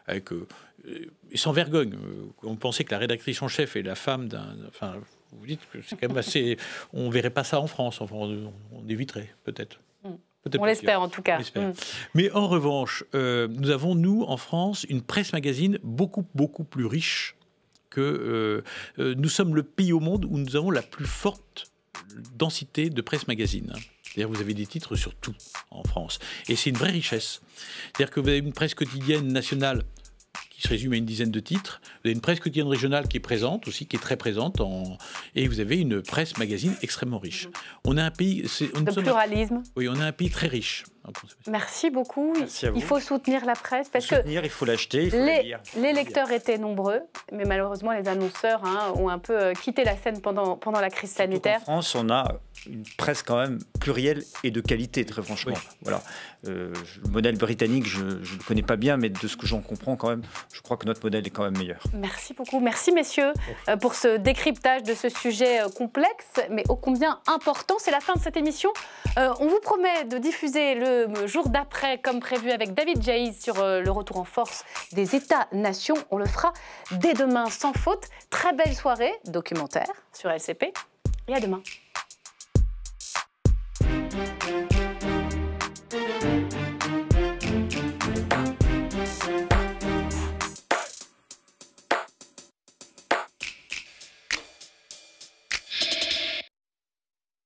avec, sans vergogne. On pensait que la rédactrice en chef est la femme d'un... Enfin, vous dites que c'est quand même assez... On ne verrait pas ça en France, enfin, on éviterait peut-être. On l'espère en tout cas. Mais en revanche, nous avons, nous, en France, une presse magazine beaucoup, beaucoup plus riche que... nous sommes le pays au monde où nous avons la plus forte densité de presse magazine. C'est-à-dire que vous avez des titres sur tout en France. Et c'est une vraie richesse. C'est-à-dire que vous avez une presse quotidienne nationale qui se résume à une dizaine de titres. Vous avez une presse quotidienne régionale qui est présente aussi, qui est très présente. Et vous avez une presse magazine extrêmement riche. On a un pays... de pluralisme. Oui, on a un pays très riche. Merci beaucoup. Merci à vous. Il faut soutenir la presse parce il faut l'acheter, il faut la lire. Les lecteurs étaient nombreux, mais malheureusement les annonceurs ont un peu quitté la scène pendant la crise sanitaire. En France, on a une presse quand même plurielle et de qualité, très franchement. Voilà. Le modèle britannique, je ne le connais pas bien, mais de ce que j'en comprends quand même, je crois que notre modèle est quand même meilleur. Merci beaucoup. Merci messieurs pour ce décryptage de ce sujet complexe, mais ô combien important. C'est la fin de cette émission. On vous promet de diffuser le jour d'après, comme prévu avec David Jayes, sur le retour en force des États-nations. On le fera dès demain sans faute. Très belle soirée documentaire sur LCP et à demain.